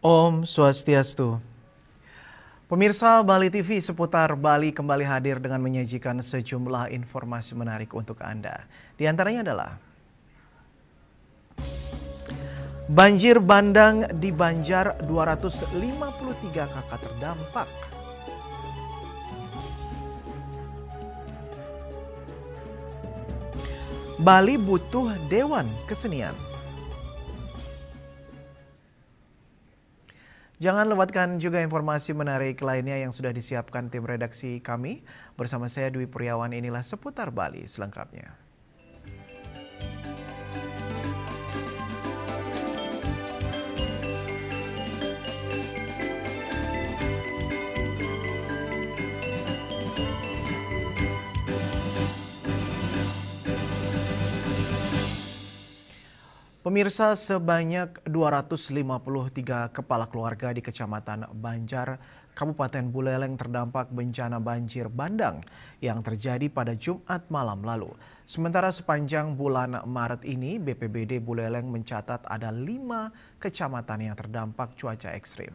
Om Swastiastu. Pemirsa Bali TV seputar Bali kembali hadir dengan menyajikan sejumlah informasi menarik untuk Anda. Di antaranya adalah banjir bandang di Banjar 253 kakak terdampak. Bali butuh Dewan Kesenian. Jangan lewatkan juga informasi menarik lainnya yang sudah disiapkan tim redaksi kami. Bersama saya Dwi Puryawan, inilah seputar Bali selengkapnya. Pemirsa, sebanyak 253 kepala keluarga di Kecamatan Banjar, Kabupaten Buleleng terdampak bencana banjir bandang yang terjadi pada Jumat malam lalu. Sementara sepanjang bulan Maret ini, BPBD Buleleng mencatat ada 5 kecamatan yang terdampak cuaca ekstrim.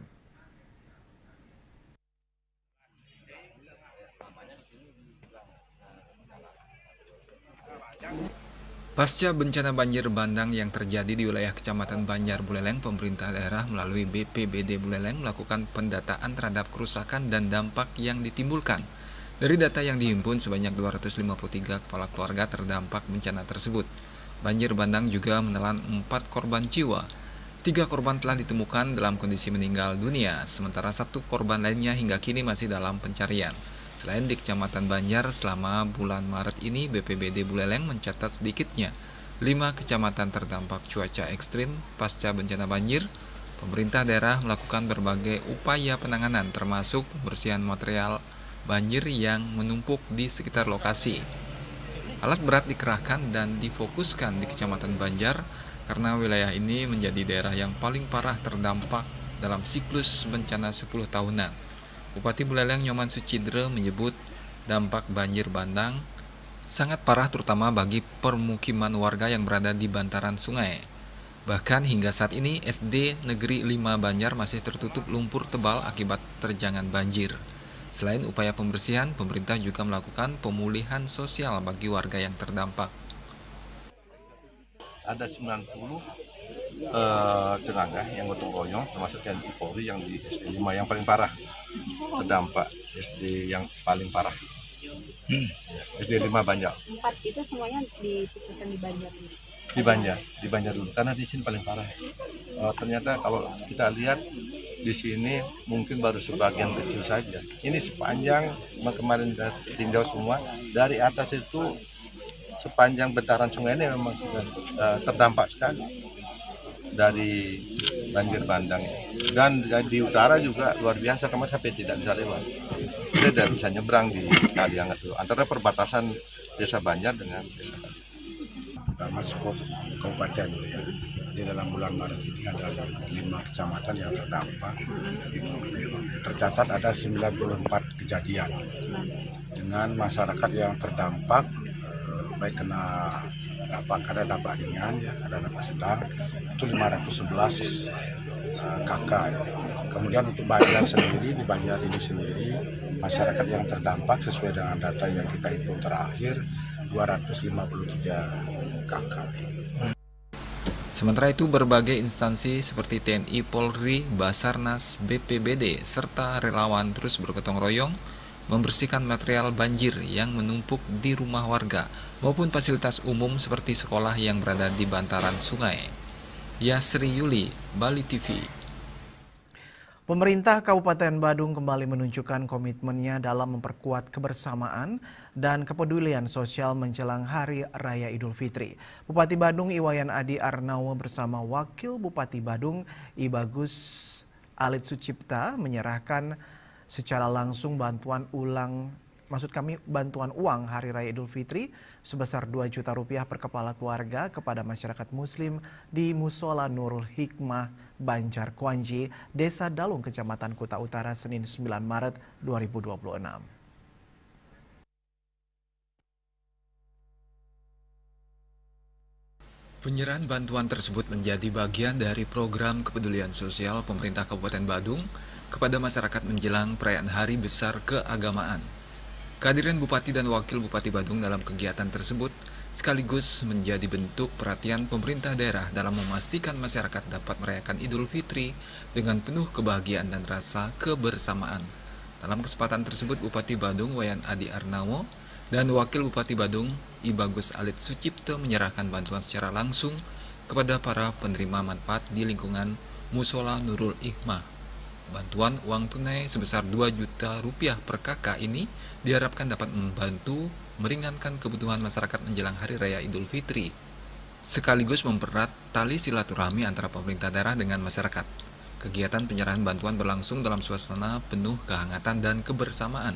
Pasca bencana banjir bandang yang terjadi di wilayah Kecamatan Banjar Buleleng, pemerintah daerah melalui BPBD Buleleng melakukan pendataan terhadap kerusakan dan dampak yang ditimbulkan. Dari data yang dihimpun, sebanyak 253 kepala keluarga terdampak bencana tersebut. Banjir bandang juga menelan 4 korban jiwa. 3 korban telah ditemukan dalam kondisi meninggal dunia, sementara 1 korban lainnya hingga kini masih dalam pencarian. Selain di Kecamatan Banjar, selama bulan Maret ini BPBD Buleleng mencatat sedikitnya 5 kecamatan terdampak cuaca ekstrim pasca bencana banjir. Pemerintah daerah melakukan berbagai upaya penanganan termasuk pembersihan material banjir yang menumpuk di sekitar lokasi. Alat berat dikerahkan dan difokuskan di Kecamatan Banjar karena wilayah ini menjadi daerah yang paling parah terdampak dalam siklus bencana 10 tahunan. Bupati Buleleng Nyoman Sucidre menyebut dampak banjir bandang sangat parah terutama bagi permukiman warga yang berada di bantaran sungai. Bahkan hingga saat ini SD Negeri 5 Banjar masih tertutup lumpur tebal akibat terjangan banjir. Selain upaya pembersihan, pemerintah juga melakukan pemulihan sosial bagi warga yang terdampak. Ada 90 tenaga yang gotong royong termasuk TNI Polri yang di SD 5 yang paling parah terdampak, SD yang paling parah. SD 5 Banjar. 4 itu semuanya dipusatkan di Banjar. Di Banjar dulu karena di sini paling parah. Ternyata kalau kita lihat di sini mungkin baru sebagian kecil saja. Ini sepanjang kemarin tinjau semua dari atas itu sepanjang bentaran sungai ini memang terdampak sekali dari banjir bandang, dan di utara juga luar biasa, kemarin sampai tidak bisa lewat, kita tidak bisa nyebrang di Kaliangat itu antara perbatasan Desa Banjar dengan Desa Banjar. Masuk kabupaten ya. Di dalam bulan Maret ini ada 5 kecamatan yang terdampak. Tercatat ada 94 kejadian dengan masyarakat yang terdampak baik kena ada dampak ringan ya, ada dampak sedang itu 511 kakak. Kemudian untuk Banjar sendiri, di Banjar ini sendiri masyarakat yang terdampak sesuai dengan data yang kita hitung terakhir 253 kakak. Sementara itu, berbagai instansi seperti TNI, Polri, Basarnas, BPBD, serta relawan terus bergotong royong membersihkan material banjir yang menumpuk di rumah warga maupun fasilitas umum seperti sekolah yang berada di bantaran sungai. Yasri Yuli, Bali TV. Pemerintah Kabupaten Badung kembali menunjukkan komitmennya dalam memperkuat kebersamaan dan kepedulian sosial menjelang Hari Raya Idul Fitri. Bupati Badung Iwayan Adi Arnawa bersama Wakil Bupati Badung I Bagus Alit Sucipta menyerahkan secara langsung bantuan uang Hari Raya Idul Fitri sebesar 2 juta rupiah per kepala keluarga kepada masyarakat muslim di Musola Nurul Hikmah Banjar Kwanji, Desa Dalung, Kecamatan Kuta Utara, Senin 9 Maret 2026. Penyerahan bantuan tersebut menjadi bagian dari program kepedulian sosial pemerintah Kabupaten Badung kepada masyarakat menjelang perayaan Hari Besar Keagamaan. Kehadiran Bupati dan Wakil Bupati Badung dalam kegiatan tersebut sekaligus menjadi bentuk perhatian pemerintah daerah dalam memastikan masyarakat dapat merayakan Idul Fitri dengan penuh kebahagiaan dan rasa kebersamaan. Dalam kesempatan tersebut, Bupati Badung Wayan Adi Arnawo dan Wakil Bupati Badung I Bagus Alit Sucipto menyerahkan bantuan secara langsung kepada para penerima manfaat di lingkungan Musola Nurul Hikmah. Bantuan uang tunai sebesar 2 juta rupiah per kakak ini diharapkan dapat membantu meringankan kebutuhan masyarakat menjelang Hari Raya Idul Fitri, sekaligus mempererat tali silaturahmi antara pemerintah daerah dengan masyarakat. Kegiatan penyerahan bantuan berlangsung dalam suasana penuh kehangatan dan kebersamaan.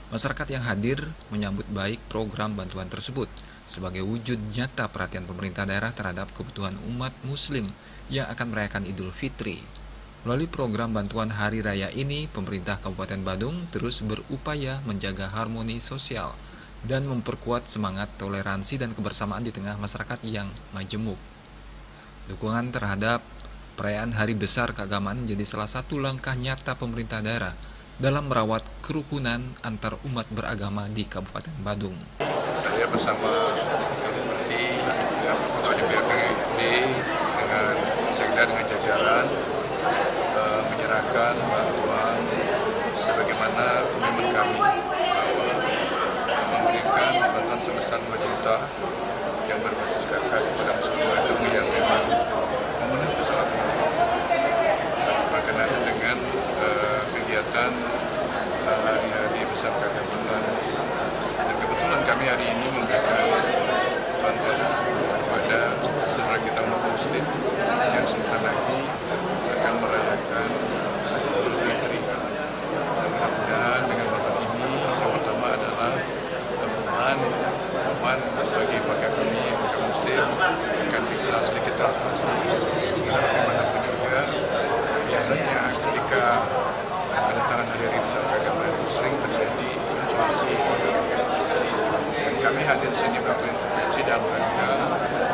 Masyarakat yang hadir menyambut baik program bantuan tersebut sebagai wujud nyata perhatian pemerintah daerah terhadap kebutuhan umat muslim yang akan merayakan Idul Fitri. Melalui program bantuan Hari Raya ini, pemerintah Kabupaten Badung terus berupaya menjaga harmoni sosial dan memperkuat semangat toleransi dan kebersamaan di tengah masyarakat yang majemuk. Dukungan terhadap perayaan Hari Besar Keagamaan menjadi salah satu langkah nyata pemerintah daerah dalam merawat kerukunan antar umat beragama di Kabupaten Badung. Saya bersama Bupati, Ketua DPRD dengan Sekda dengan jajaran menyerahkan bantuan sebagaimana komitmen kami memberikan bantuan sebesar 2 juta yang berbasis kakak kepada masyarakat Badung yang memang memenuhi persyaratan berkenaan dengan kegiatan hari besar keagamaan. Dan kebetulan kami hari ini memberikan bantuan kepada saudara kita umat muslim yang sebentar lagi akan merayakan Idul Fitri. Dan mudah-mudahan dengan bantuan ini yang pertama adalah beban bagi warga kami, warga muslim akan bisa sedikit teratasi. Karena bagaimanapun juga biasanya ketika ada tangan hari besar keagamaan itu sering terjadi inflasi. Dan kami hadir di sini melakukan intervensi dalam rangka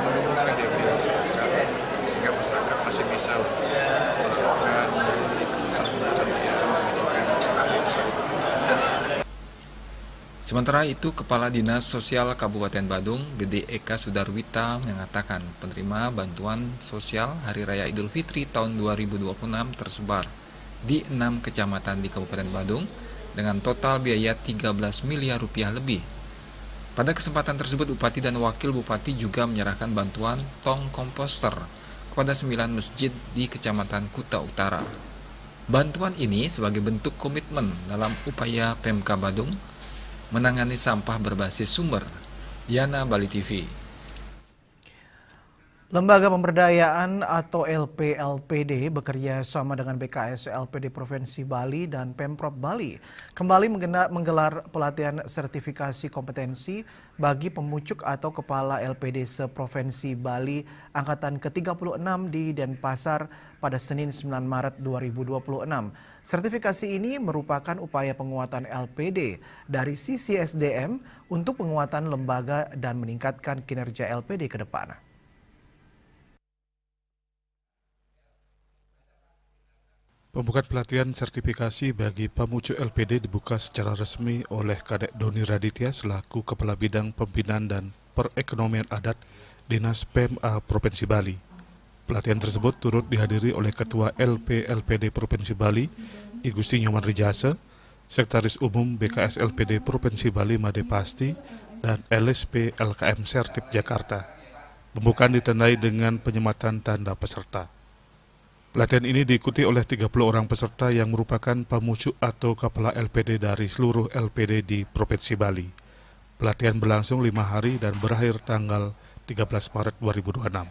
menumbuhkan daya beli masyarakat sehingga masyarakat masih bisa melakukan kebutuhan yang menyebabkan hari besar. Sementara itu, Kepala Dinas Sosial Kabupaten Badung, Gede Eka Sudarwita, mengatakan penerima bantuan sosial Hari Raya Idul Fitri tahun 2026 tersebar di 6 kecamatan di Kabupaten Badung dengan total biaya 13 miliar rupiah lebih. Pada kesempatan tersebut, Bupati dan Wakil Bupati juga menyerahkan bantuan tong komposter kepada 9 masjid di Kecamatan Kuta Utara. Bantuan ini sebagai bentuk komitmen dalam upaya Pemka Badung menangani sampah berbasis sumber. Yana, Bali TV. Lembaga Pemberdayaan atau LPLPD bekerja sama dengan BKS LPD Provinsi Bali dan Pemprov Bali kembali menggelar pelatihan sertifikasi kompetensi bagi pemucuk atau kepala LPD se-Provinsi Bali angkatan ke-36 di Denpasar pada Senin 9 Maret 2026. Sertifikasi ini merupakan upaya penguatan LPD dari sisi SDM untuk penguatan lembaga dan meningkatkan kinerja LPD ke depan. Pembukaan pelatihan sertifikasi bagi pemucuk LPD dibuka secara resmi oleh Kadek Doni Raditya selaku Kepala Bidang Pembinaan dan Perekonomian Adat Dinas PMA Provinsi Bali. Pelatihan tersebut turut dihadiri oleh Ketua LPLPD Provinsi Bali, I Gusti Nyoman Rijasa, Sekretaris Umum BKS LPD Provinsi Bali Made Pasti, dan LSP LKM Sertip Jakarta. Pembukaan ditandai dengan penyematan tanda peserta. Pelatihan ini diikuti oleh 30 orang peserta yang merupakan pemucuk atau kepala LPD dari seluruh LPD di Provinsi Bali. Pelatihan berlangsung 5 hari dan berakhir tanggal 13 Maret 2026.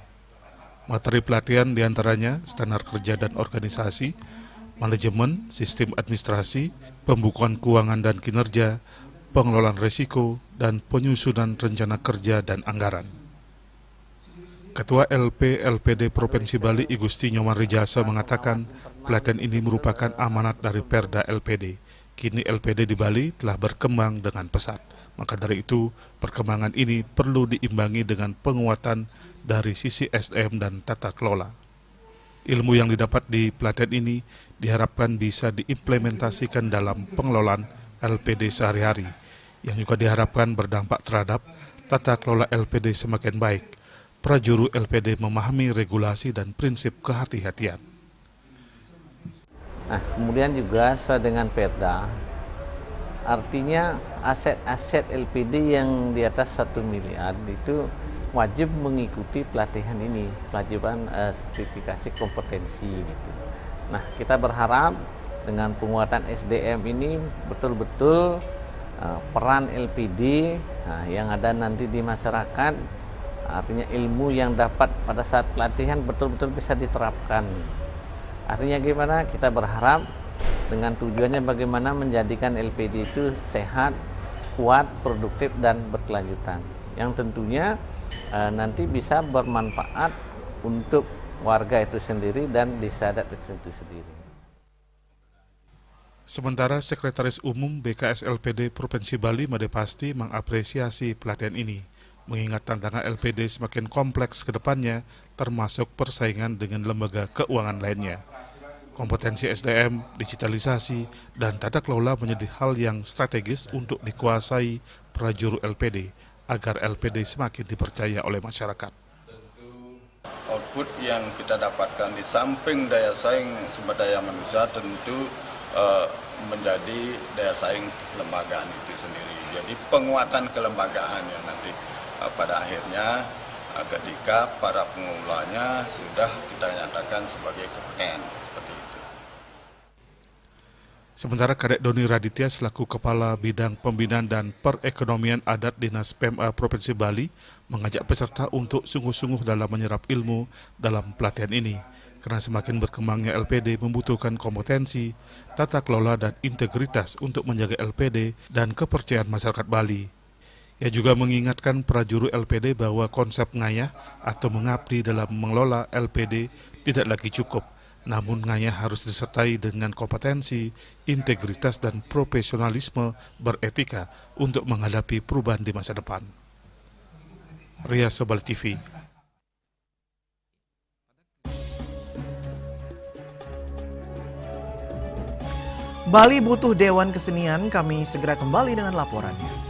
Materi pelatihan diantaranya standar kerja dan organisasi, manajemen, sistem administrasi, pembukuan keuangan dan kinerja, pengelolaan risiko, dan penyusunan rencana kerja dan anggaran. Ketua LPLPD Provinsi Bali I Gusti Nyoman Rijasa mengatakan pelatihan ini merupakan amanat dari Perda LPD. Kini LPD di Bali telah berkembang dengan pesat. Maka dari itu, perkembangan ini perlu diimbangi dengan penguatan dari sisi SDM dan tata kelola. Ilmu yang didapat di pelatihan ini diharapkan bisa diimplementasikan dalam pengelolaan LPD sehari-hari, yang juga diharapkan berdampak terhadap tata kelola LPD semakin baik. Prajuru LPD memahami regulasi dan prinsip kehati-hatian. Nah, kemudian juga sesuai dengan Perda, artinya aset-aset LPD yang di atas 1 miliar itu wajib mengikuti pelatihan ini, pelajaran sertifikasi kompetensi gitu. Nah, kita berharap dengan penguatan SDM ini betul-betul peran LPD yang ada nanti di masyarakat, artinya ilmu yang dapat pada saat pelatihan betul-betul bisa diterapkan. Artinya gimana? Kita berharap dengan tujuannya bagaimana menjadikan LPD itu sehat, kuat, produktif, dan berkelanjutan. Yang tentunya nanti bisa bermanfaat untuk warga itu sendiri dan desa adat itu sendiri. Sementara Sekretaris Umum BKS LPD Provinsi Bali Made Pasti mengapresiasi pelatihan ini, mengingat tantangan LPD semakin kompleks ke depannya, termasuk persaingan dengan lembaga keuangan lainnya. Kompetensi SDM, digitalisasi, dan tata kelola menjadi hal yang strategis untuk dikuasai prajuru LPD, agar LPD semakin dipercaya oleh masyarakat. Output yang kita dapatkan di samping daya saing sumber daya manusia tentu menjadi daya saing kelembagaan itu sendiri. Jadi penguatan kelembagaan yang nanti pada akhirnya ketika para pengolahnya sudah kita nyatakan sebagai kompeten seperti itu. Sementara Kadek Doni Raditya selaku Kepala Bidang Pembinaan dan Perekonomian Adat Dinas PMA Provinsi Bali mengajak peserta untuk sungguh-sungguh dalam menyerap ilmu dalam pelatihan ini, karena semakin berkembangnya LPD membutuhkan kompetensi, tata kelola, dan integritas untuk menjaga LPD dan kepercayaan masyarakat Bali. Ia juga mengingatkan prajuru LPD bahwa konsep ngayah atau mengabdi dalam mengelola LPD tidak lagi cukup, namun ngayah harus disertai dengan kompetensi, integritas, dan profesionalisme beretika untuk menghadapi perubahan di masa depan. Ria Sobal TV. Bali butuh Dewan Kesenian, kami segera kembali dengan laporannya.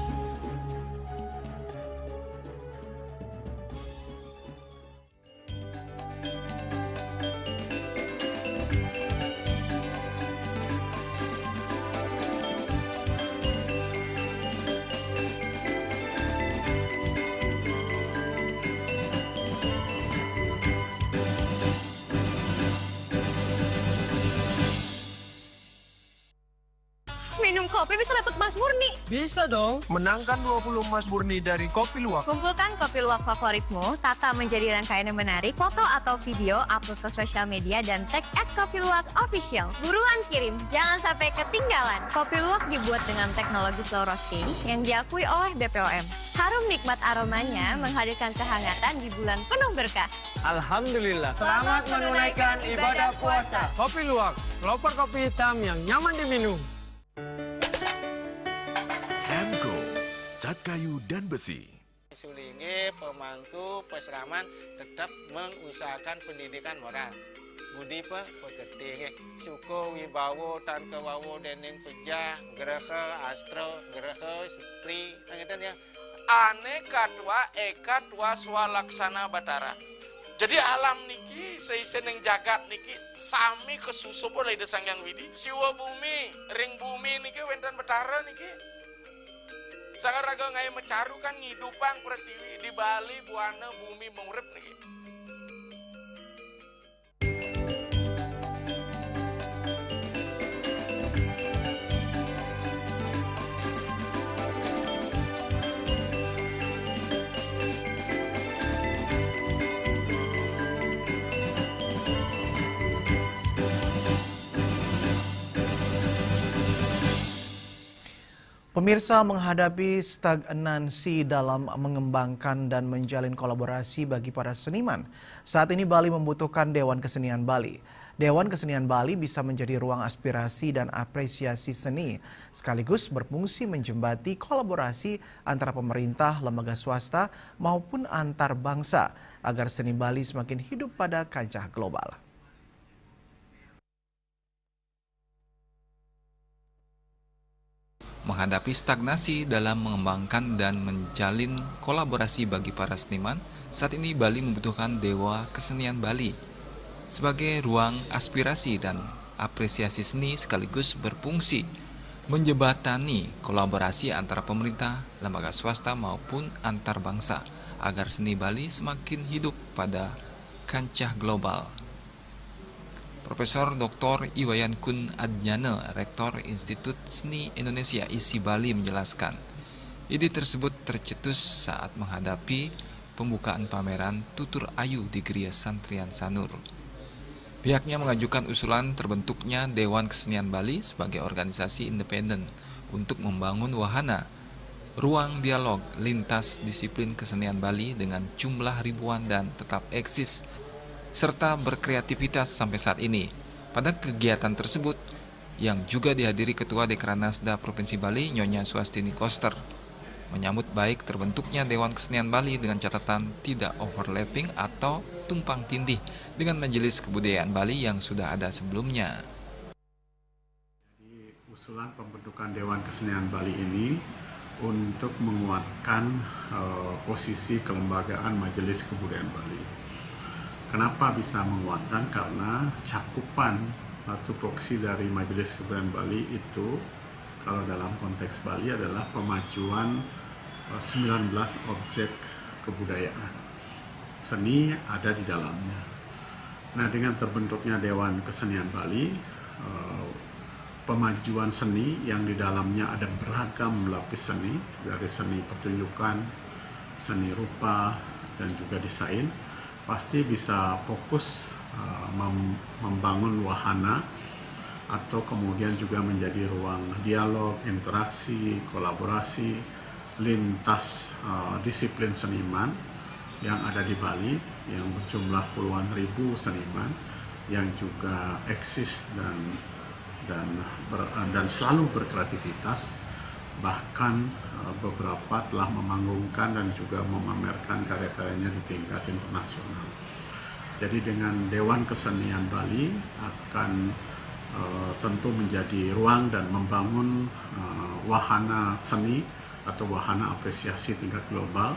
Minum kopi bisa dapat emas murni. Bisa dong. Menangkan 20 emas murni dari Kopi Luwak. Kumpulkan kopi luwak favoritmu, tata menjadi rangkaian yang menarik, foto atau video, upload ke sosial media, dan tag @kopiluwakofficial. Buruan kirim, jangan sampai ketinggalan. Kopi luwak dibuat dengan teknologi slow roasting yang diakui oleh BPOM. Harum nikmat aromanya menghadirkan kehangatan di bulan penuh berkah. Alhamdulillah. Selamat menunaikan ibadah puasa. Kopi Luwak, pelopor kopi hitam yang nyaman diminum. Emco, cat kayu dan besi. Sulingi pemangku peseraman tetap mengusahakan pendidikan moral. Budi pekerti suko wibawo tan kewawo dening pejah gereha astro gereha setri ngeten ya. Ane kadua eka dua swalaksana batara. Jadi alam niki seiseneng jagat niki sami kesusup oleh desang yang widi. Siwa bumi, ring bumi niki wenten batara niki. Sakaraga ngai mecaru kan ngidupang pertiwi di Bali buana bumi mengurip niki. Pemirsa, menghadapi stagnansi dalam mengembangkan dan menjalin kolaborasi bagi para seniman, saat ini Bali membutuhkan Dewan Kesenian Bali. Dewan Kesenian Bali bisa menjadi ruang aspirasi dan apresiasi seni, sekaligus berfungsi menjembati kolaborasi antara pemerintah, lembaga swasta, maupun antar bangsa, agar seni Bali semakin hidup pada kancah global. Menghadapi stagnasi dalam mengembangkan dan menjalin kolaborasi bagi para seniman, saat ini Bali membutuhkan Dewa Kesenian Bali sebagai ruang aspirasi dan apresiasi seni, sekaligus berfungsi menjembatani kolaborasi antara pemerintah, lembaga swasta maupun antar bangsa, agar seni Bali semakin hidup pada kancah global. Profesor Dr. Iwayan Kun Adnyana, Rektor Institut Seni Indonesia ISI Bali menjelaskan, ide tersebut tercetus saat menghadapi pembukaan pameran Tutur Ayu di Gria Santrian Sanur. Pihaknya mengajukan usulan terbentuknya Dewan Kesenian Bali sebagai organisasi independen untuk membangun wahana, ruang dialog lintas disiplin kesenian Bali dengan jumlah ribuan dan tetap eksis serta berkreativitas sampai saat ini. Pada kegiatan tersebut, yang juga dihadiri Ketua Dekranasda Provinsi Bali, Nyonya Swastini Koster, menyambut baik terbentuknya Dewan Kesenian Bali dengan catatan tidak overlapping atau tumpang tindih dengan Majelis Kebudayaan Bali yang sudah ada sebelumnya. Jadi, usulan pembentukan Dewan Kesenian Bali ini untuk menguatkan posisi kelembagaan Majelis Kebudayaan Bali. Kenapa bisa menguatkan? Karena cakupan atau tupoksi dari Majelis Kebudayaan Bali itu, kalau dalam konteks Bali, adalah pemajuan 19 objek kebudayaan. Seni ada di dalamnya. Nah, dengan terbentuknya Dewan Kesenian Bali, pemajuan seni yang di dalamnya ada beragam lapis seni, dari seni pertunjukan, seni rupa, dan juga desain, pasti bisa fokus membangun wahana atau kemudian juga menjadi ruang dialog, interaksi, kolaborasi lintas disiplin seniman yang ada di Bali, yang berjumlah puluhan ribu seniman yang juga eksis dan selalu berkreativitas, bahkan beberapa telah memanggungkan dan juga memamerkan karya-karyanya di tingkat internasional. Jadi dengan Dewan Kesenian Bali akan tentu menjadi ruang dan membangun wahana seni atau wahana apresiasi tingkat global,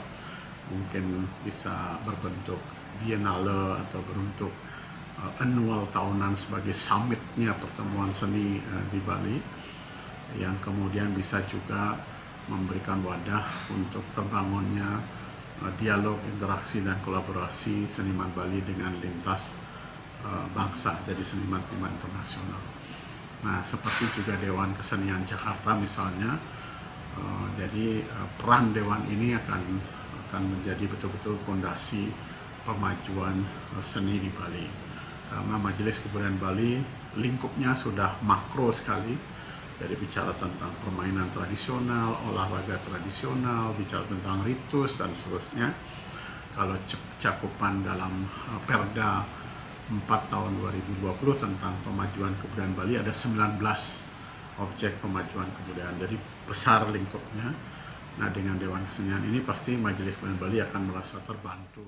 mungkin bisa berbentuk biennale atau berbentuk annual tahunan sebagai summitnya pertemuan seni di Bali, yang kemudian bisa juga memberikan wadah untuk terbangunnya dialog, interaksi, dan kolaborasi seniman Bali dengan lintas bangsa, jadi seniman-seniman internasional. Nah, seperti juga Dewan Kesenian Jakarta misalnya, jadi peran Dewan ini akan menjadi betul-betul fondasi pemajuan seni di Bali. Karena Majelis Kebudayaan Bali lingkupnya sudah makro sekali. Jadi bicara tentang permainan tradisional, olahraga tradisional, bicara tentang ritus dan seterusnya. Kalau cakupan dalam Perda 4 tahun 2020 tentang pemajuan kebudayaan Bali ada 19 objek pemajuan kebudayaan. Jadi besar lingkupnya. Nah, dengan Dewan Kesenian ini pasti Majelis Kebudayaan Bali akan merasa terbantu.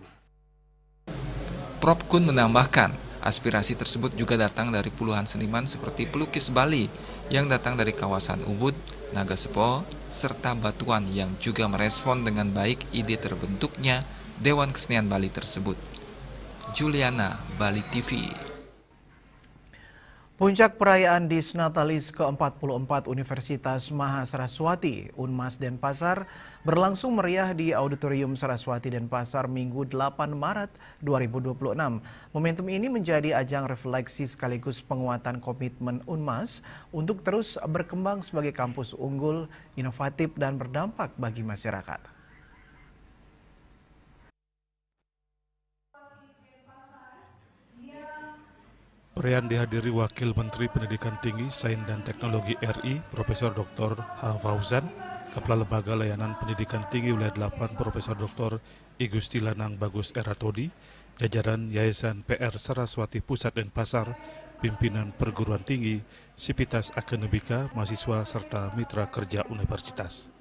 Prof. Kun menambahkan, aspirasi tersebut juga datang dari puluhan seniman seperti pelukis Bali yang datang dari kawasan Ubud, Nagasepo, serta Batuan yang juga merespon dengan baik ide terbentuknya Dewan Kesenian Bali tersebut. Juliana, Bali TV. Puncak perayaan Disnatalis ke-44 Universitas Mahasaraswati Unmas Denpasar berlangsung meriah di Auditorium Saraswati Denpasar Minggu 8 Maret 2026. Momentum ini menjadi ajang refleksi sekaligus penguatan komitmen Unmas untuk terus berkembang sebagai kampus unggul, inovatif, dan berdampak bagi masyarakat. Perayaan dihadiri Wakil Menteri Pendidikan Tinggi, Sains dan Teknologi RI, Profesor Dr. H. Fauzan, Kepala Lembaga Layanan Pendidikan Tinggi Wilayah 8, Profesor Dr. I Gusti Lanang Bagus Eratodi, jajaran Yayasan PR Saraswati Pusat dan Pasar, pimpinan perguruan tinggi, Sivitas Akademika, mahasiswa, serta mitra kerja universitas.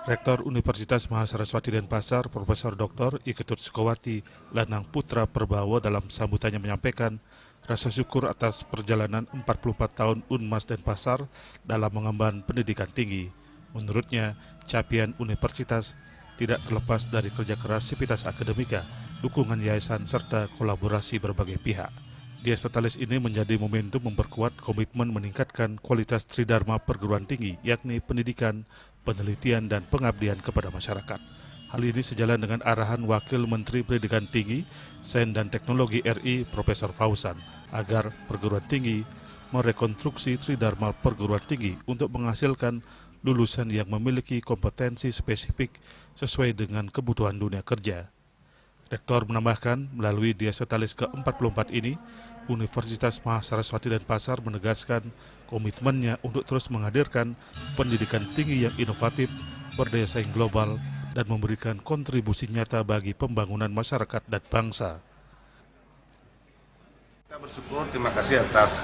Rektor Universitas Mahasaraswati Denpasar, Profesor Dr. Iketut Sukawati Lanang Putra Perbawo dalam sambutannya menyampaikan rasa syukur atas perjalanan 44 tahun Unmas Denpasar dalam mengemban pendidikan tinggi. Menurutnya, capaian universitas tidak terlepas dari kerja keras Sivitas Akademika, dukungan yayasan, serta kolaborasi berbagai pihak. Dies Totalis ini menjadi momentum memperkuat komitmen meningkatkan kualitas tridharma perguruan tinggi, yakni pendidikan, penelitian, dan pengabdian kepada masyarakat. Hal ini sejalan dengan arahan Wakil Menteri Pendidikan Tinggi, Sains dan Teknologi RI, Profesor Fauzan, agar perguruan tinggi merekonstruksi tridharma perguruan tinggi untuk menghasilkan lulusan yang memiliki kompetensi spesifik sesuai dengan kebutuhan dunia kerja. Rektor menambahkan, melalui Dies Totalis ke-44 ini, Universitas Mahasaraswati Denpasar menegaskan komitmennya untuk terus menghadirkan pendidikan tinggi yang inovatif, berdaya saing global, dan memberikan kontribusi nyata bagi pembangunan masyarakat dan bangsa. Kita bersyukur, terima kasih atas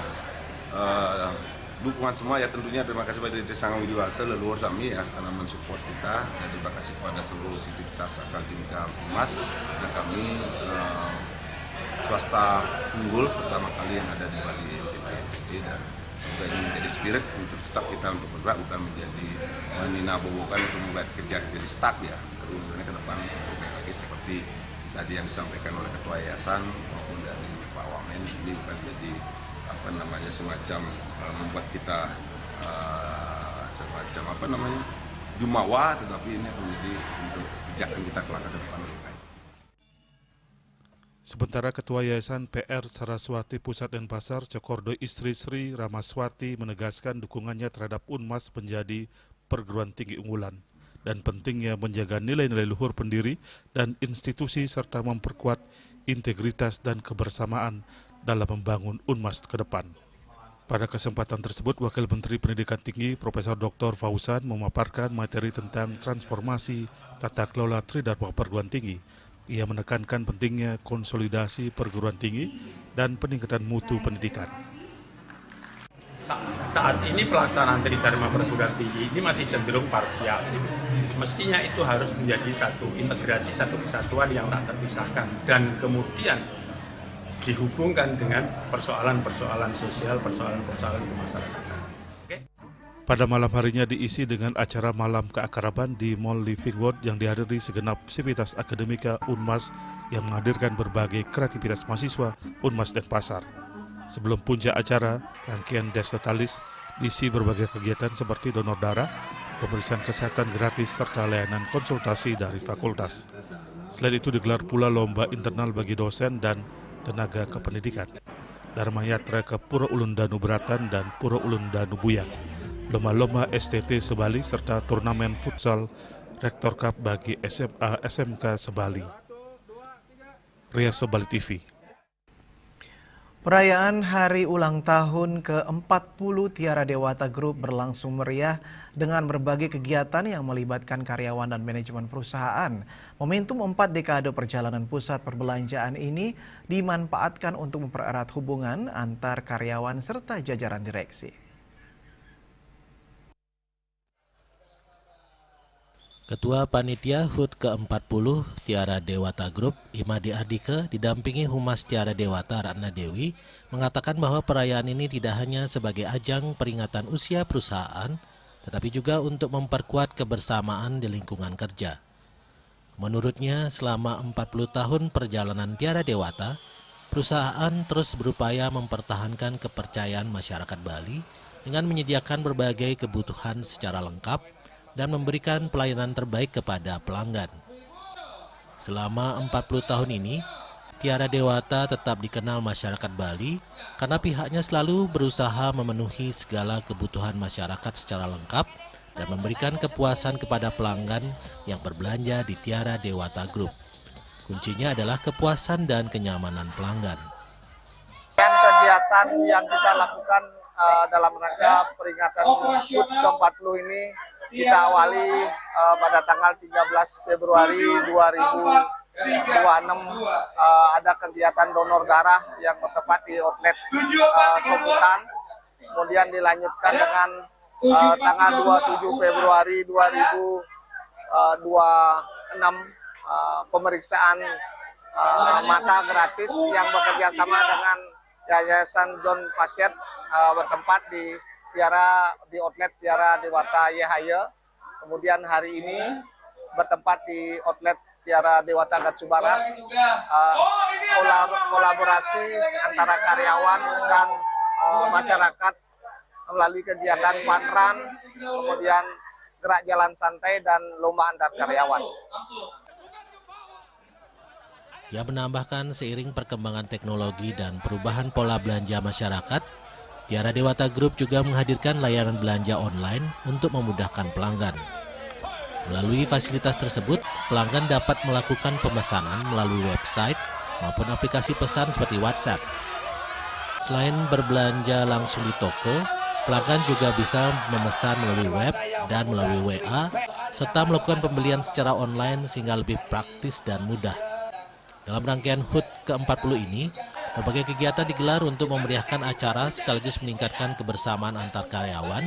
dukungan semua ya, tentunya terima kasih pada Sangang Widiwasa, leluhur kami ya, karena mensupport kita, dan terima kasih kepada seluruh Sivitas Akademika Unmas, dan kami swasta unggul pertama kali yang ada di Bali NTP, dan semoga ini menjadi spirit untuk tetap kita untuk bergerak, bukan menjadi meninabobokan untuk membuat kerja jadi stuck ya, kemudian ke depan lebih baik lagi seperti tadi yang disampaikan oleh Ketua Yayasan maupun dari Pak Wamen, ini bukan jadi semacam membuat kita semacam jumawa, tetapi ini akan menjadi untuk pijakan kita kelak ke depan lebih baik. Sementara Ketua Yayasan PR Saraswati Pusat Denpasar, Cokordo Istri Sri Ramaswati menegaskan dukungannya terhadap Unmas menjadi perguruan tinggi unggulan dan pentingnya menjaga nilai-nilai luhur pendiri dan institusi serta memperkuat integritas dan kebersamaan dalam membangun Unmas ke depan. Pada kesempatan tersebut, Wakil Menteri Pendidikan Tinggi Profesor Dr. Fauzan memaparkan materi tentang transformasi tata kelola tridharma perguruan tinggi. Ia menekankan pentingnya konsolidasi perguruan tinggi dan peningkatan mutu pendidikan. Saat ini pelaksanaan tridharma perguruan tinggi ini masih cenderung parsial. Mestinya itu harus menjadi satu integrasi, satu kesatuan yang tak terpisahkan, dan kemudian dihubungkan dengan persoalan-persoalan sosial, persoalan-persoalan kemasyarakatan. Pada malam harinya diisi dengan acara malam keakraban di Mall Living World yang dihadiri segenap Sivitas Akademika Unmas yang menghadirkan berbagai kreativitas mahasiswa Unmas Denpasar. Sebelum puncak acara, rangkaian Dies Totalis diisi berbagai kegiatan seperti donor darah, pemeriksaan kesehatan gratis, serta layanan konsultasi dari fakultas. Selain itu digelar pula lomba internal bagi dosen dan tenaga kependidikan, Dharma Yatra ke Pura Ulun Danu Beratan dan Pura Ulun Danu Buyang, lomba-lomba STT Sebali, serta turnamen futsal Rektor Cup bagi SMA SMK Sebali. Ria Sebali TV. Perayaan hari ulang tahun ke-40 Tiara Dewata Group berlangsung meriah dengan berbagai kegiatan yang melibatkan karyawan dan manajemen perusahaan. Momentum 4 dekade perjalanan pusat perbelanjaan ini dimanfaatkan untuk mempererat hubungan antar karyawan serta jajaran direksi. Ketua Panitia HUT ke-40 Tiara Dewata Group, Imadi Ardike, didampingi Humas Tiara Dewata Ratna Dewi, mengatakan bahwa perayaan ini tidak hanya sebagai ajang peringatan usia perusahaan, tetapi juga untuk memperkuat kebersamaan di lingkungan kerja. Menurutnya, selama 40 tahun perjalanan Tiara Dewata, perusahaan terus berupaya mempertahankan kepercayaan masyarakat Bali dengan menyediakan berbagai kebutuhan secara lengkap dan memberikan pelayanan terbaik kepada pelanggan. Selama 40 tahun ini, Tiara Dewata tetap dikenal masyarakat Bali karena pihaknya selalu berusaha memenuhi segala kebutuhan masyarakat secara lengkap dan memberikan kepuasan kepada pelanggan yang berbelanja di Tiara Dewata Group. Kuncinya adalah kepuasan dan kenyamanan pelanggan. Kegiatan yang kita lakukan dalam rangka peringatan HUT ke-40 ini kita awali pada tanggal 13 Februari 2021 ada kegiatan donor darah yang bertempat di outlet Soputan. Kemudian dilanjutkan dengan tanggal 27 Februari 2026 pemeriksaan mata gratis yang bekerja sama dengan Yayasan John Facet bertempat di outlet Tiara Dewata Yehaya. Kemudian hari ini bertempat di outlet Tiara Dewata Gatsubarat, kolaborasi antara karyawan dan masyarakat melalui kegiatan fun run, kemudian gerak jalan santai dan lomba antar karyawan. Ia menambahkan seiring perkembangan teknologi dan perubahan pola belanja masyarakat, Tiara Dewata Group juga menghadirkan layanan belanja online untuk memudahkan pelanggan. Melalui fasilitas tersebut, pelanggan dapat melakukan pemesanan melalui website maupun aplikasi pesan seperti WhatsApp. Selain berbelanja langsung di toko, pelanggan juga bisa memesan melalui web dan melalui WA, serta melakukan pembelian secara online sehingga lebih praktis dan mudah. Dalam rangkaian HUT ke-40 ini, berbagai kegiatan digelar untuk memeriahkan acara sekaligus meningkatkan kebersamaan antar karyawan,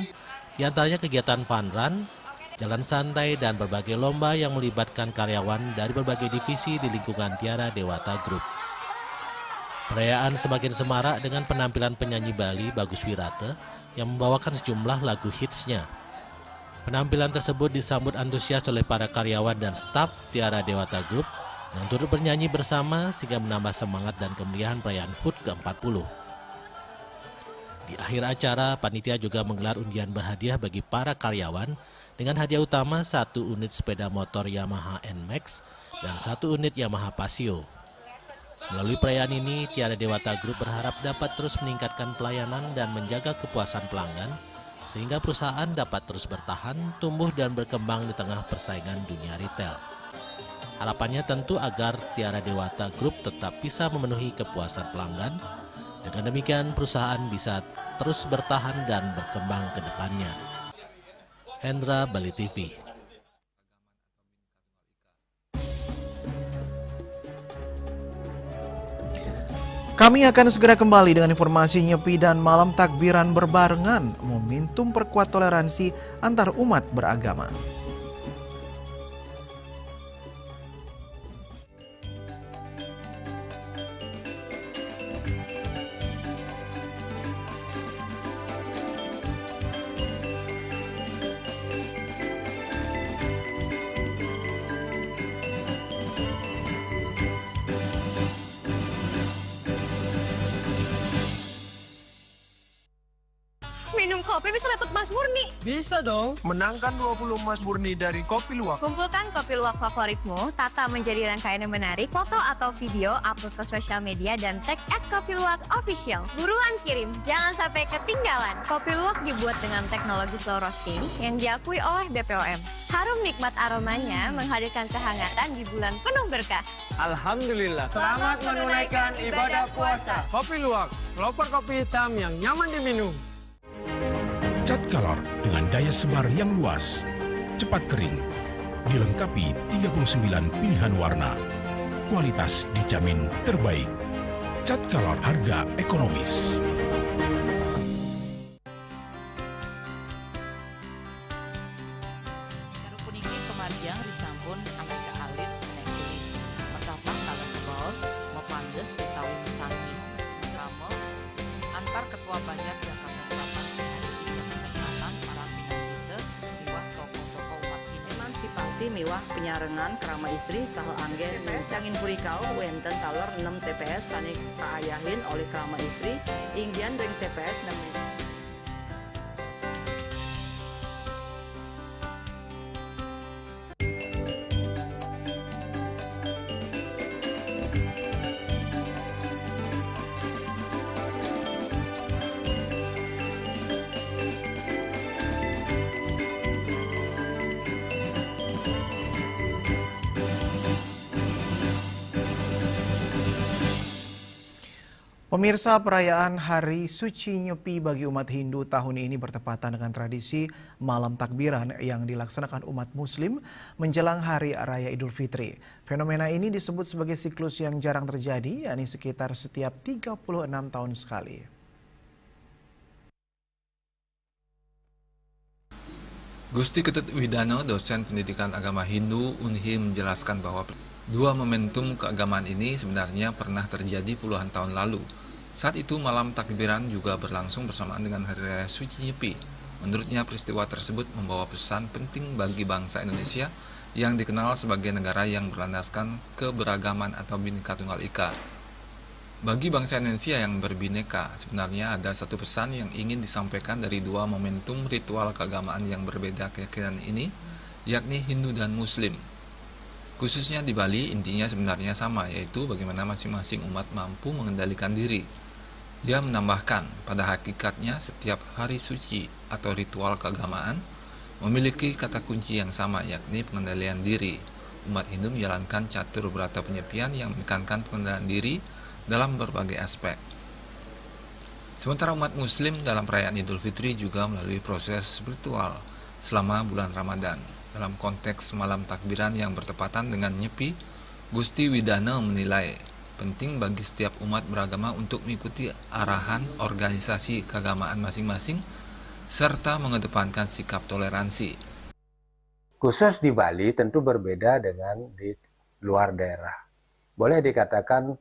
diantaranya kegiatan fun run, jalan santai, dan berbagai lomba yang melibatkan karyawan dari berbagai divisi di lingkungan Tiara Dewata Group. Perayaan semakin semarak dengan penampilan penyanyi Bali Bagus Wirate yang membawakan sejumlah lagu hitsnya. Penampilan tersebut disambut antusias oleh para karyawan dan staf Tiara Dewata Group yang turut bernyanyi bersama sehingga menambah semangat dan kemeriahan perayaan HUT ke-40. Di akhir acara, panitia juga menggelar undian berhadiah bagi para karyawan dengan hadiah utama 1 unit sepeda motor Yamaha NMAX dan 1 unit Yamaha Pasio. Melalui perayaan ini, Tiara Dewata Group berharap dapat terus meningkatkan pelayanan dan menjaga kepuasan pelanggan sehingga perusahaan dapat terus bertahan, tumbuh dan berkembang di tengah persaingan dunia retail. Harapannya tentu agar Tiara Dewata Group tetap bisa memenuhi kepuasan pelanggan. Dengan demikian perusahaan bisa terus bertahan dan berkembang ke depannya. Hendra, Bali TV. Kami akan segera kembali dengan informasi nyepi dan malam takbiran berbarengan, momentum perkuat toleransi antar umat beragama. Minum kopi bisa dapat emas murni. Bisa dong. Menangkan 20 emas murni dari Kopi Luwak. Kumpulkan kopi luwak favoritmu, tata menjadi rangkaian yang menarik, foto atau video, upload ke sosial media dan tag @kopiluwakofficial. Buruan kirim, jangan sampai ketinggalan. Kopi luwak dibuat dengan teknologi slow roasting yang diakui oleh BPOM. Harum nikmat aromanya menghadirkan kehangatan di bulan penuh berkah. Alhamdulillah. Selamat menunaikan ibadah puasa. Kopi Luwak, pelopor kopi hitam yang nyaman diminum. Cat color dengan daya sebar yang luas, cepat kering, dilengkapi 39 pilihan warna. Kualitas dijamin terbaik. Cat color harga ekonomis. Puniki kemarjang disampun sampai ke alit nekulit. Metapak kalian bos, mepandes utawi mesangi, drama antar ketua Banjar Jakarta Selatan ada di Jakarta Selatan para pinangita miwah tokoh-tokoh umat ini. Emansipasi miwah penyarengan kerama istri saha anggen cangin purikau wenten taler 6 TPS tani kaayahin oleh kerama istri inggian ring TPS 6. Pemirsa, perayaan Hari Suci Nyepi bagi umat Hindu tahun ini bertepatan dengan tradisi Malam Takbiran yang dilaksanakan umat Muslim menjelang Hari Raya Idul Fitri. Fenomena ini disebut sebagai siklus yang jarang terjadi, yakni sekitar setiap 36 tahun sekali. Gusti Ketut Widano, dosen pendidikan agama Hindu UNHI, menjelaskan bahwa dua momentum keagamaan ini sebenarnya pernah terjadi puluhan tahun lalu. Saat itu malam takbiran juga berlangsung bersamaan dengan Hari Raya Suci Nyepi. Menurutnya peristiwa tersebut membawa pesan penting bagi bangsa Indonesia yang dikenal sebagai negara yang berlandaskan keberagaman atau Bhinneka Tunggal Ika. Bagi bangsa Indonesia yang berbineka, sebenarnya ada satu pesan yang ingin disampaikan dari dua momentum ritual keagamaan yang berbeda keyakinan ini, yakni Hindu dan Muslim. Khususnya di Bali, intinya sebenarnya sama, yaitu bagaimana masing-masing umat mampu mengendalikan diri. Ia menambahkan, pada hakikatnya setiap hari suci atau ritual keagamaan memiliki kata kunci yang sama, yakni pengendalian diri. Umat Hindu menjalankan catur berata penyepian yang menekankan pengendalian diri dalam berbagai aspek. Sementara umat Muslim dalam perayaan Idul Fitri juga melalui proses spiritual selama bulan Ramadan. Dalam konteks malam takbiran yang bertepatan dengan Nyepi, Gusti Widano menilai penting bagi setiap umat beragama untuk mengikuti arahan organisasi keagamaan masing-masing serta mengedepankan sikap toleransi. Khusus di Bali tentu berbeda dengan di luar daerah. Boleh dikatakan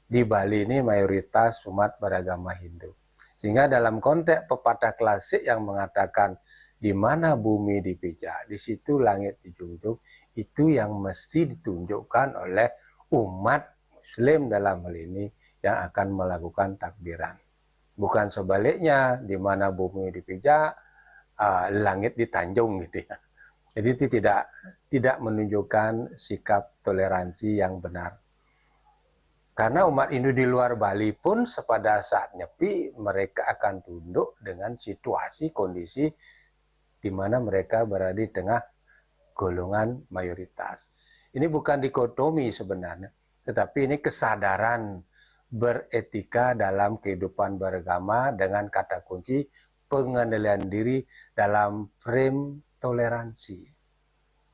di Bali ini mayoritas umat beragama Hindu. Sehingga dalam konteks pepatah klasik yang mengatakan di mana bumi dipijak, di situ langit dijunjung, itu yang mesti ditunjukkan oleh umat Muslim dalam hal ini yang akan melakukan takbiran. Bukan sebaliknya, di mana bumi dipijak, langit ditanjung gitu ya. Jadi itu tidak menunjukkan sikap toleransi yang benar. Karena umat Hindu di luar Bali pun pada saat Nyepi mereka akan tunduk dengan situasi kondisi di mana mereka berada di tengah golongan mayoritas. Ini bukan dikotomi sebenarnya, tetapi ini kesadaran beretika dalam kehidupan beragama dengan kata kunci pengendalian diri dalam frame toleransi.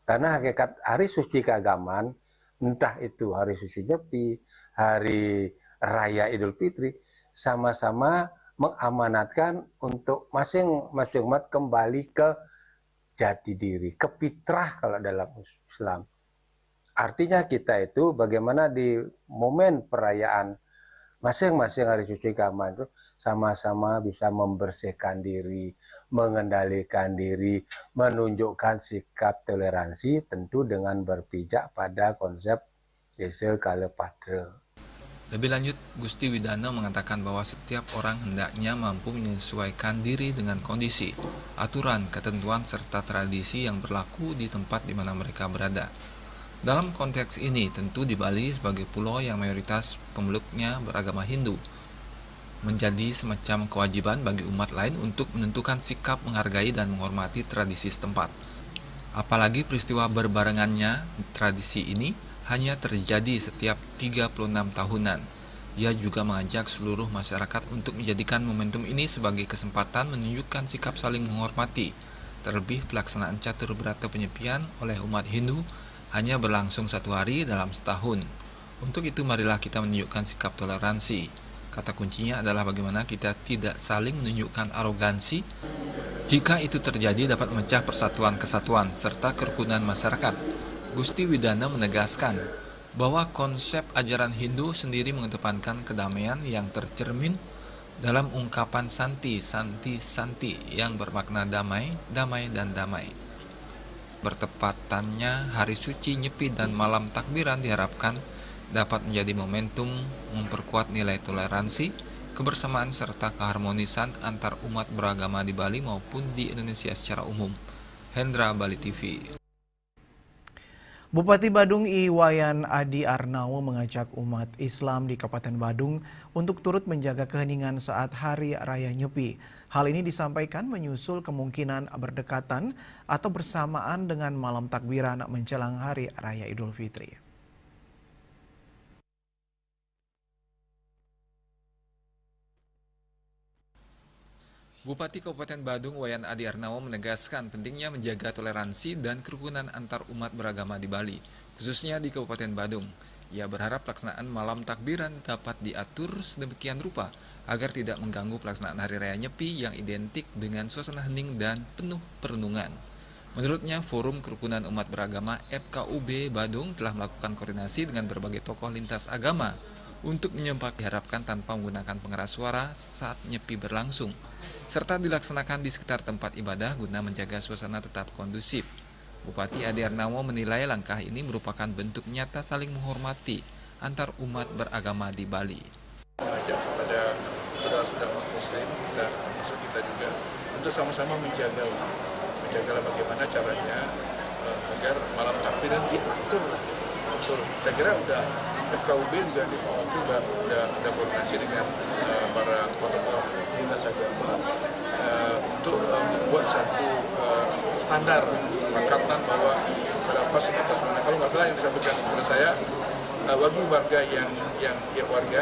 Karena hakikat hari suci keagamaan, entah itu hari suci Nyepi, hari Raya Idul Fitri, sama-sama mengamanatkan untuk masing-masing umat kembali ke jati diri, ke fitrah kalau dalam Islam. Artinya kita itu bagaimana di momen perayaan masing-masing hari suci keagamaan itu sama-sama bisa membersihkan diri, mengendalikan diri, menunjukkan sikap toleransi tentu dengan berpijak pada konsep Desa Kalepadra. Lebih lanjut, Gusti Widano mengatakan bahwa setiap orang hendaknya mampu menyesuaikan diri dengan kondisi, aturan, ketentuan, serta tradisi yang berlaku di tempat di mana mereka berada. Dalam konteks ini, tentu di Bali sebagai pulau yang mayoritas pemeluknya beragama Hindu, menjadi semacam kewajiban bagi umat lain untuk menentukan sikap menghargai dan menghormati tradisi setempat. Apalagi peristiwa berbarengannya tradisi ini hanya terjadi setiap 36 tahunan. Ia juga mengajak seluruh masyarakat untuk menjadikan momentum ini sebagai kesempatan menunjukkan sikap saling menghormati. Terlebih pelaksanaan catur berata penyepian oleh umat Hindu hanya berlangsung 1 hari dalam setahun. Untuk itu marilah kita menunjukkan sikap toleransi. Kata kuncinya adalah bagaimana kita tidak saling menunjukkan arogansi. Jika itu terjadi dapat memecah persatuan kesatuan serta kerukunan masyarakat. Gusti Widano menegaskan bahwa konsep ajaran Hindu sendiri mengedepankan kedamaian yang tercermin dalam ungkapan santi, santi, santi yang bermakna damai, damai, dan damai. Bertepatannya hari suci Nyepi dan malam takbiran diharapkan dapat menjadi momentum memperkuat nilai toleransi, kebersamaan, serta keharmonisan antar umat beragama di Bali maupun di Indonesia secara umum. Hendra, Bali TV. Bupati Badung Iwayan Adi Arnawo mengajak umat Islam di Kabupaten Badung untuk turut menjaga keheningan saat Hari Raya Nyepi. Hal ini disampaikan menyusul kemungkinan berdekatan atau bersamaan dengan malam takbiran menjelang Hari Raya Idul Fitri. Bupati Kabupaten Badung Wayan Adi Arnawo menegaskan pentingnya menjaga toleransi dan kerukunan antar umat beragama di Bali, khususnya di Kabupaten Badung. Ia berharap pelaksanaan malam takbiran dapat diatur sedemikian rupa agar tidak mengganggu pelaksanaan Hari Raya Nyepi yang identik dengan suasana hening dan penuh perenungan. Menurutnya, Forum Kerukunan Umat Beragama FKUB Badung telah melakukan koordinasi dengan berbagai tokoh lintas agama untuk menyempakati diharapkan tanpa menggunakan pengeras suara saat Nyepi berlangsung, serta dilaksanakan di sekitar tempat ibadah guna menjaga suasana tetap kondusif. Bupati Adi Arnawo menilai langkah ini merupakan bentuk nyata saling menghormati antar umat beragama di Bali. Mengajak kepada saudara-saudara umat Muslim dan musuh kita juga untuk sama-sama menjagalah bagaimana caranya agar malam takbiran diatur. Saya kira udah FKUB juga di waktu udah koordinasi dengan para tokoh lintas agama untuk membuat satu standar kesepakatan bahwa berapa sebatas mana. Kalau nggak salah yang disampaikan kepada saya, bagi warga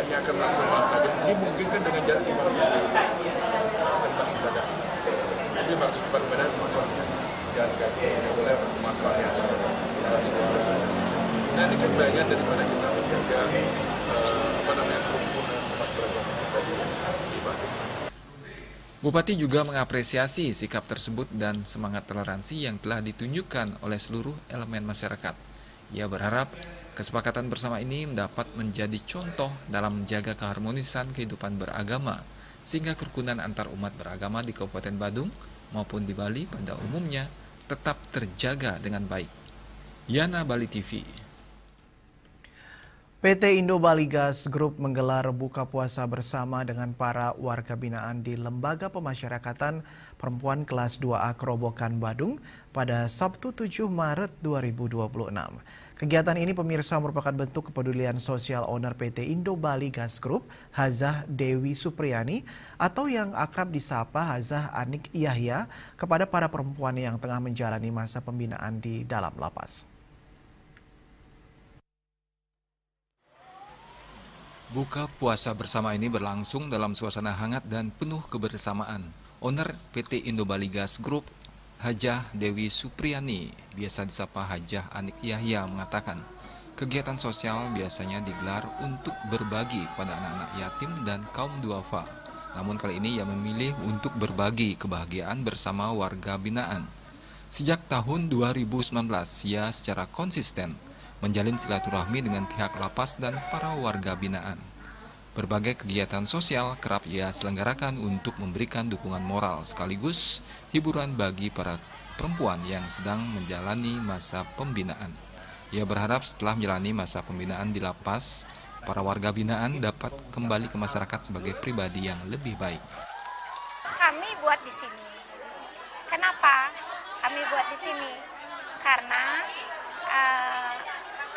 yang akan melakukan malam takbiran dimungkinkan dengan jarak 500 tempat ibadah. Jadi 500 tempat ibadah jalan kaki tidak boleh memanfaatkan suara. Nah, ini kan bagian daripada kita menjaga kerukunan umat beragama kita di Badung. Bupati juga mengapresiasi sikap tersebut dan semangat toleransi yang telah ditunjukkan oleh seluruh elemen masyarakat. Ia berharap kesepakatan bersama ini dapat menjadi contoh dalam menjaga keharmonisan kehidupan beragama, sehingga kerukunan antar umat beragama di Kabupaten Badung maupun di Bali pada umumnya tetap terjaga dengan baik. Yana Bali TV. PT Indo Bali Gas Group menggelar buka puasa bersama dengan para warga binaan di Lembaga Pemasyarakatan Perempuan Kelas 2A Kerobokan Badung pada Sabtu 7 Maret 2026. Kegiatan ini pemirsa merupakan bentuk kepedulian sosial owner PT Indo Bali Gas Group, Hazah Dewi Supriyani, atau yang akrab disapa Hazah Anik Yahya, kepada para perempuan yang tengah menjalani masa pembinaan di dalam lapas. Buka puasa bersama ini berlangsung dalam suasana hangat dan penuh kebersamaan. Owner PT Indo Bali Gas Group, Hajah Dewi Supriyani, biasa disapa Hajah Anik Yahya, mengatakan kegiatan sosial biasanya digelar untuk berbagi pada anak-anak yatim dan kaum duafa. Namun kali ini ia memilih untuk berbagi kebahagiaan bersama warga binaan. Sejak tahun 2019, ia secara konsisten menjalin silaturahmi dengan pihak lapas dan para warga binaan. Berbagai kegiatan sosial kerap ia selenggarakan untuk memberikan dukungan moral sekaligus hiburan bagi para perempuan yang sedang menjalani masa pembinaan. Ia berharap setelah menjalani masa pembinaan di lapas, para warga binaan dapat kembali ke masyarakat sebagai pribadi yang lebih baik. Kami buat di sini. Kenapa kami buat di sini? Karena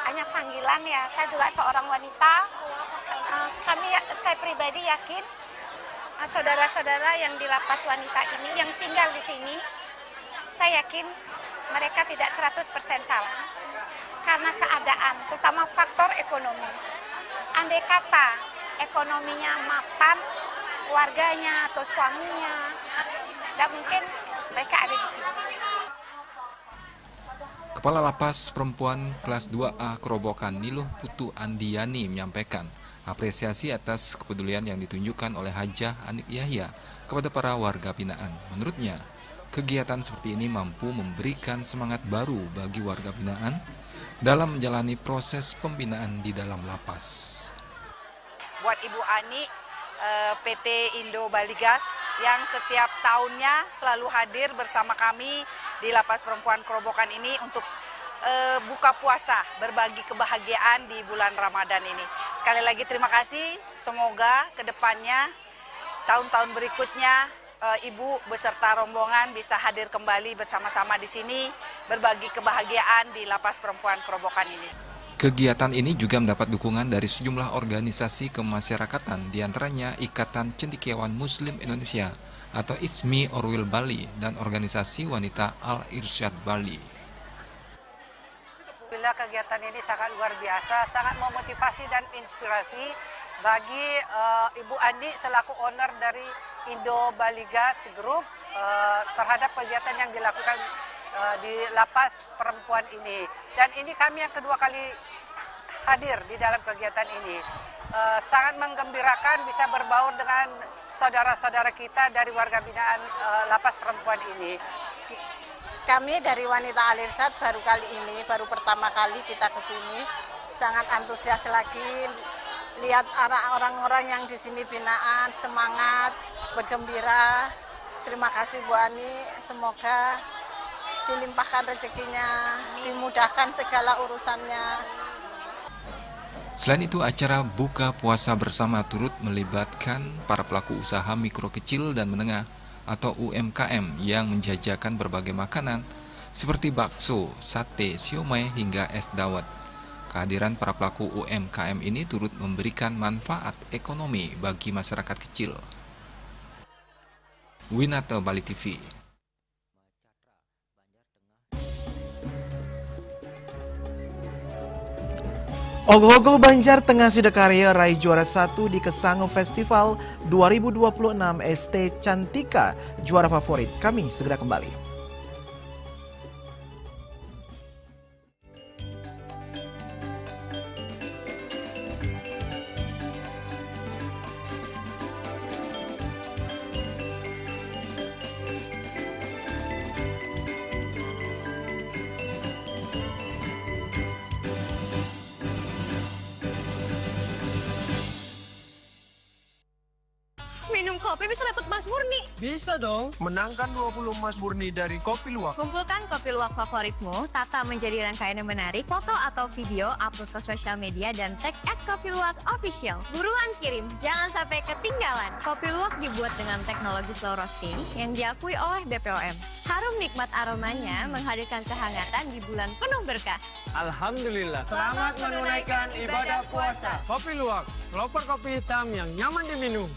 hanya panggilan ya. Saya juga seorang wanita. Saya pribadi yakin saudara-saudara yang di lapas wanita ini yang tinggal di sini, saya yakin mereka tidak 100% salah karena keadaan, terutama faktor ekonomi. Andai kata ekonominya mapan, keluarganya atau suaminya, tidak mungkin mereka ada di sini. Kepala Lapas Perempuan Kelas 2A Kerobokan Niluh Putu Andiani menyampaikan apresiasi atas kepedulian yang ditunjukkan oleh Hajah Anik Yahya kepada para warga binaan. Menurutnya, kegiatan seperti ini mampu memberikan semangat baru bagi warga binaan dalam menjalani proses pembinaan di dalam lapas. Buat Ibu Ani, PT Indo Bali Gas yang setiap tahunnya selalu hadir bersama kami di Lapas Perempuan Kerobokan ini untuk buka puasa, berbagi kebahagiaan di bulan Ramadan ini. Sekali lagi terima kasih, semoga ke depannya, tahun-tahun berikutnya, Ibu beserta rombongan bisa hadir kembali bersama-sama di sini, berbagi kebahagiaan di Lapas Perempuan Kerobokan ini. Kegiatan ini juga mendapat dukungan dari sejumlah organisasi kemasyarakatan, diantaranya Ikatan Cendekiawan Muslim Indonesia atau It's Me or Will Bali dan organisasi wanita Al-Irsyad Bali. Alhamdulillah kegiatan ini sangat luar biasa, sangat memotivasi dan inspirasi bagi Ibu Andi selaku owner dari Indo Baligas Group terhadap kegiatan yang dilakukan di lapas perempuan ini. Dan ini kami yang kedua kali hadir di dalam kegiatan ini. Sangat menggembirakan bisa berbaur dengan saudara-saudara kita dari warga binaan lapas perempuan ini. Kami dari Wanita Alirsat baru pertama kali kita ke sini. Sangat antusias lagi lihat orang-orang yang di sini binaan, semangat, bergembira. Terima kasih Bu Ani, semoga dilimpahkan rezekinya, dimudahkan segala urusannya. Selain itu, acara buka puasa bersama turut melibatkan para pelaku usaha mikro kecil dan menengah atau UMKM yang menjajakan berbagai makanan seperti bakso, sate, siomay, hingga es dawet. Kehadiran para pelaku UMKM ini turut memberikan manfaat ekonomi bagi masyarakat kecil. Winata Bali TV. Ogoh-ogoh Banjar Tengah Sidakarya raih juara 1 di Kesango Festival 2026 ST Cantika, juara favorit. Kami segera kembali. Minum kopi bisa dapat emas murni. Bisa dong. Menangkan 20 emas murni dari Kopi Luwak. Kumpulkan kopi luwak favoritmu, tata menjadi rangkaian yang menarik, foto atau video, upload ke sosial media, dan tag @kopiluwak_official. Buruan kirim, jangan sampai ketinggalan. Kopi luwak dibuat dengan teknologi slow roasting yang diakui oleh BPOM. Harum nikmat aromanya menghadirkan kehangatan di bulan penuh berkah. Alhamdulillah. Selamat menunaikan ibadah puasa. Kopi Luwak, pelopor kopi hitam yang nyaman diminum.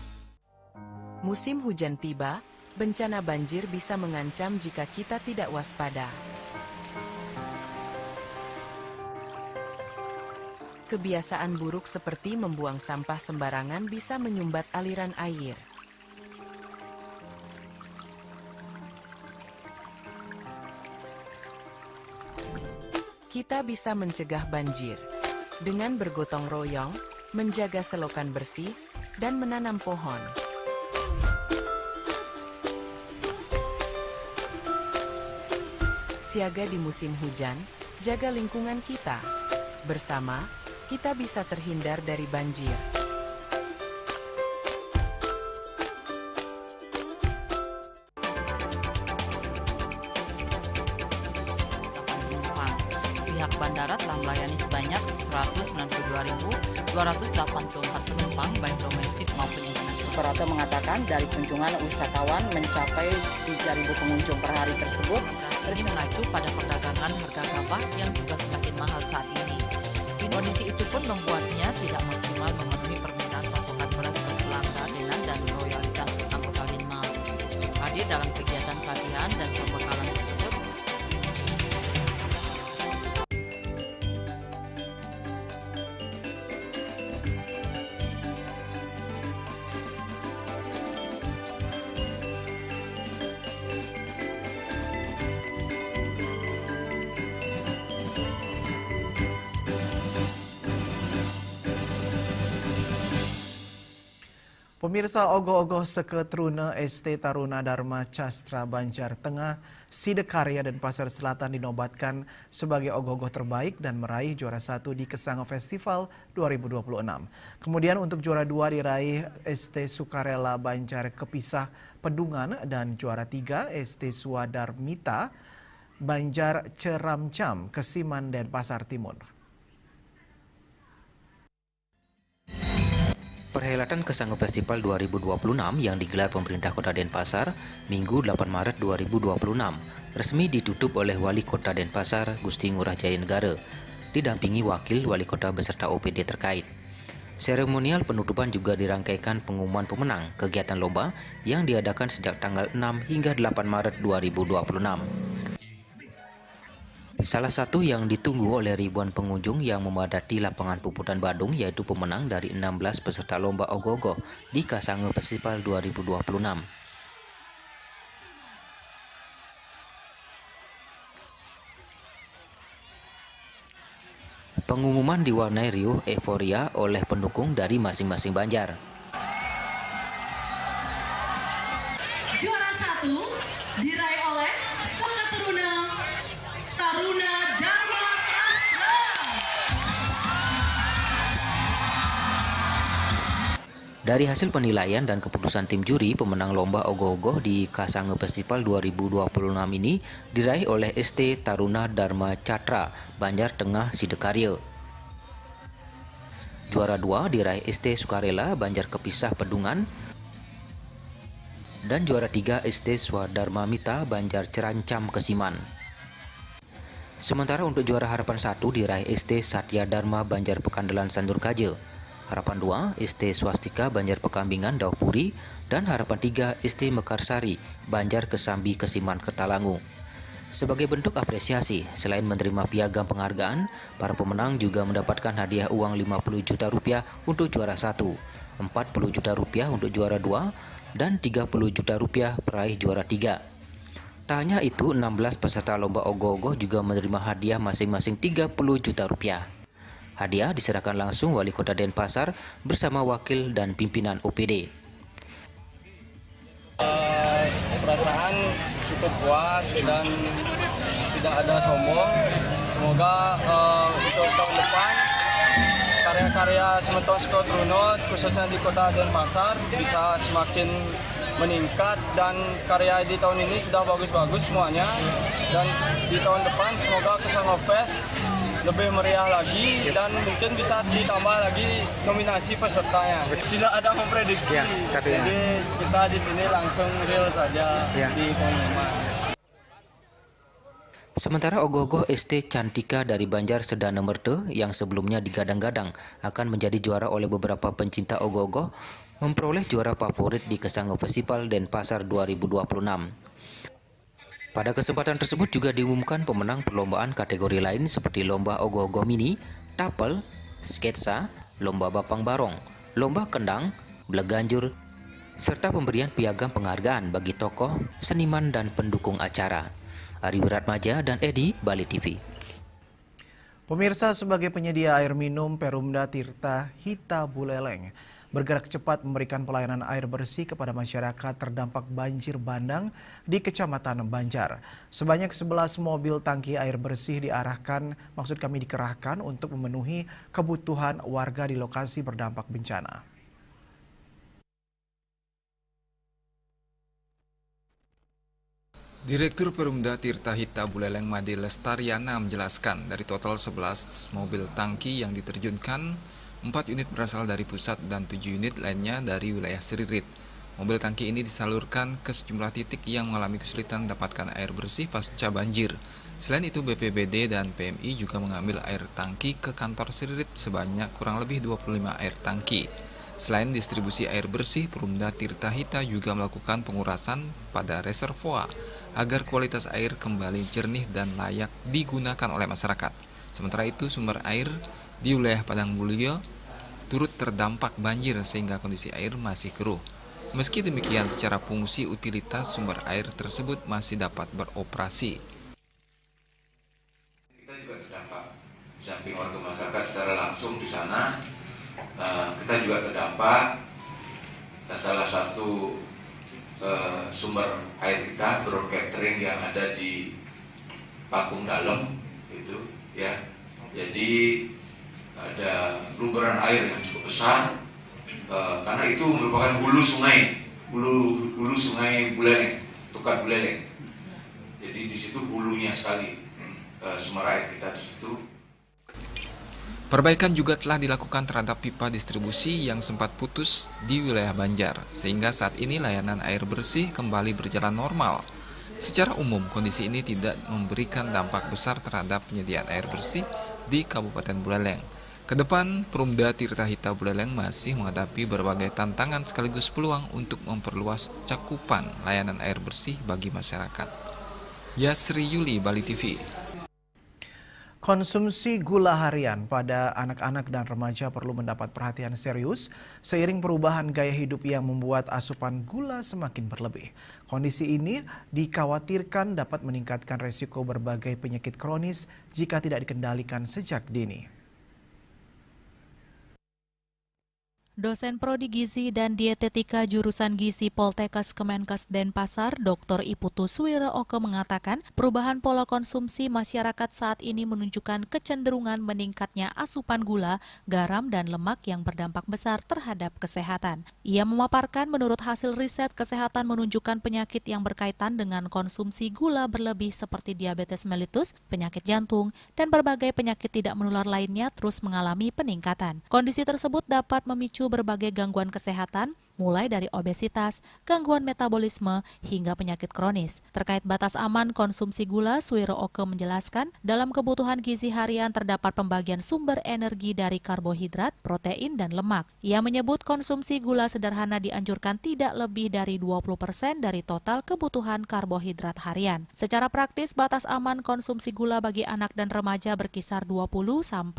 Musim hujan tiba, bencana banjir bisa mengancam jika kita tidak waspada. Kebiasaan buruk seperti membuang sampah sembarangan bisa menyumbat aliran air. Kita bisa mencegah banjir dengan bergotong royong, menjaga selokan bersih, dan menanam pohon. Siaga di musim hujan, jaga lingkungan kita. Bersama, kita bisa terhindar dari banjir. Pihak bandara telah melayani sebanyak 192.284 penumpang, baik domestik maupun internasional. Operator mengatakan dari kunjungan wisatawan mencapai 3.000 pengunjung per hari tersebut. Ini mengacu pada perdagangan harga gabah yang juga semakin mahal saat ini. Kondisi itu pun membuatnya tidak maksimal memenuhi permintaan pasokan beras ke pelanggan dan loyalitas anggota Linmas. Hadir dalam kegiatan pelatihan dan pembekalan tersebut, Pemirsa, ogoh-ogoh Seketruna ST Taruna Dharma Castra Banjar Tengah, Sidakarya dan Pasar Selatan dinobatkan sebagai ogoh-ogoh terbaik dan meraih juara 1 di Kesango Festival 2026. Kemudian untuk juara 2 diraih ST Sukarela Banjar Kepisah Pedungan dan juara 3 ST Swadarmita Banjar Ceramcam Kesiman dan Pasar Timur. Perhelatan Kesango Festival 2026 yang digelar pemerintah Kota Denpasar Minggu 8 Maret 2026 resmi ditutup oleh Wali Kota Denpasar Gusti Ngurah Jaya Negara, didampingi Wakil Wali Kota beserta OPD terkait. Seremonial penutupan juga dirangkaikan pengumuman pemenang kegiatan lomba yang diadakan sejak tanggal 6 hingga 8 Maret 2026. Salah satu yang ditunggu oleh ribuan pengunjung yang memadati lapangan Puputan Badung yaitu pemenang dari 16 peserta lomba ogoh-ogoh di Kasange Festival 2026. Pengumuman diwarnai riuh euforia oleh pendukung dari masing-masing Banjar. Juara 1 diraih oleh Sangga Taruna Dharma Sastra. Dari hasil penilaian dan keputusan tim juri, pemenang lomba ogoh-ogoh di Kasange Festival 2026 ini diraih oleh ST Taruna Dharma Catra, Banjar Tengah Sidekarya. Juara 2 diraih ST Sukarela, Banjar Kepisah Pedungan. Dan juara 3 ST Swadharma Mita, Banjar Cerancam Kesiman. Sementara untuk juara harapan 1 diraih ST Satya Dharma, Banjar Pekandelan Sandurkaja. Harapan 2 ST Swastika, Banjar Pekambingan Daupuri. Dan harapan 3 ST Mekarsari, Banjar Kesambi Kesiman Kertalangu. Sebagai bentuk apresiasi, selain menerima piagam penghargaan, para pemenang juga mendapatkan hadiah uang 50 juta rupiah untuk juara 1, 40 juta rupiah untuk juara 2, dan 30 juta rupiah peraih juara 3. Tak hanya itu, 16 peserta lomba ogoh-ogoh juga menerima hadiah masing-masing 30 juta rupiah. Hadiah diserahkan langsung Wali Kota Denpasar bersama wakil dan pimpinan OPD. Perasaan cukup puas dan tidak ada sombong. Semoga untuk tahun depan karya-karya Semeton Scout Runut khususnya di Kota Denpasar bisa semakin meningkat, dan karya di tahun ini sudah bagus-bagus semuanya, dan di tahun depan semoga Kasange Fest lebih meriah lagi dan mungkin bisa ditambah lagi nominasi pesertanya. Tidak ada memprediksi, jadi kita di sini langsung real saja di pengumuman. Sementara ogoh-ogoh ST Cantika dari Banjar Sedana Merte yang sebelumnya digadang-gadang akan menjadi juara oleh beberapa pencinta ogoh-ogoh memperoleh juara favorit di Kasange Festival Denpasar 2026. Pada kesempatan tersebut juga diumumkan pemenang perlombaan kategori lain seperti lomba ogoh-ogoh mini, tapel, sketsa, lomba bapang barong, lomba kendang, bleganjur, serta pemberian piagam penghargaan bagi tokoh, seniman dan pendukung acara. Ari Wiratmaja dan Edi, Bali TV. Pemirsa, sebagai penyedia air minum, Perumda Tirta Hita Buleleng bergerak cepat memberikan pelayanan air bersih kepada masyarakat terdampak banjir bandang di Kecamatan Banjar. Sebanyak 11 mobil tangki air bersih dikerahkan untuk memenuhi kebutuhan warga di lokasi berdampak bencana. Direktur Perumda Tirta Hita Buleleng Made Lestariana menjelaskan dari total 11 mobil tangki yang diterjunkan, 4 unit berasal dari pusat dan 7 unit lainnya dari wilayah Seririt. Mobil tangki ini disalurkan ke sejumlah titik yang mengalami kesulitan mendapatkan air bersih pasca banjir. Selain itu, BPBD dan PMI juga mengambil air tangki ke kantor Seririt sebanyak kurang lebih 25 air tangki. Selain distribusi air bersih, Perumda Tirta Hita juga melakukan pengurasan pada reservoir agar kualitas air kembali jernih dan layak digunakan oleh masyarakat. Sementara itu, sumber air di wilayah Padang Mulyo turut terdampak banjir sehingga kondisi air masih keruh. Meski demikian, secara fungsi utilitas sumber air tersebut masih dapat beroperasi. Kita juga terdampak, di samping warga masyarakat secara langsung di sana, kita juga terdampak. Salah satu sumber air kita, broad catering yang ada di Pakung Dalam, itu ya. Jadi ada luberan air yang cukup besar, karena itu merupakan hulu sungai Buleleng, Tukat Buleleng. Jadi di situ hulunya sekali sumber air kita di situ. Perbaikan juga telah dilakukan terhadap pipa distribusi yang sempat putus di wilayah Banjar, sehingga saat ini layanan air bersih kembali berjalan normal. Secara umum, kondisi ini tidak memberikan dampak besar terhadap penyediaan air bersih di Kabupaten Buleleng. Kedepan, Perumda Tirta Hita Buleleng masih menghadapi berbagai tantangan sekaligus peluang untuk memperluas cakupan layanan air bersih bagi masyarakat. Yasri Yuli, Bali TV. Konsumsi gula harian pada anak-anak dan remaja perlu mendapat perhatian serius seiring perubahan gaya hidup yang membuat asupan gula semakin berlebih. Kondisi ini dikhawatirkan dapat meningkatkan resiko berbagai penyakit kronis jika tidak dikendalikan sejak dini. Dosen Prodi Gizi dan Dietetika Jurusan Gizi Poltekkes Kemenkes Denpasar, Dr. Iputu Suwiro Oke mengatakan, perubahan pola konsumsi masyarakat saat ini menunjukkan kecenderungan meningkatnya asupan gula, garam, dan lemak yang berdampak besar terhadap kesehatan. Ia memaparkan menurut hasil riset, kesehatan menunjukkan penyakit yang berkaitan dengan konsumsi gula berlebih seperti diabetes mellitus, penyakit jantung, dan berbagai penyakit tidak menular lainnya terus mengalami peningkatan. Kondisi tersebut dapat memicu berbagai gangguan kesehatan, mulai dari obesitas, gangguan metabolisme, hingga penyakit kronis. Terkait batas aman konsumsi gula, Suwiro Oke menjelaskan, dalam kebutuhan gizi harian terdapat pembagian sumber energi dari karbohidrat, protein, dan lemak. Ia menyebut konsumsi gula sederhana dianjurkan tidak lebih dari 20% dari total kebutuhan karbohidrat harian. Secara praktis, batas aman konsumsi gula bagi anak dan remaja berkisar 20-25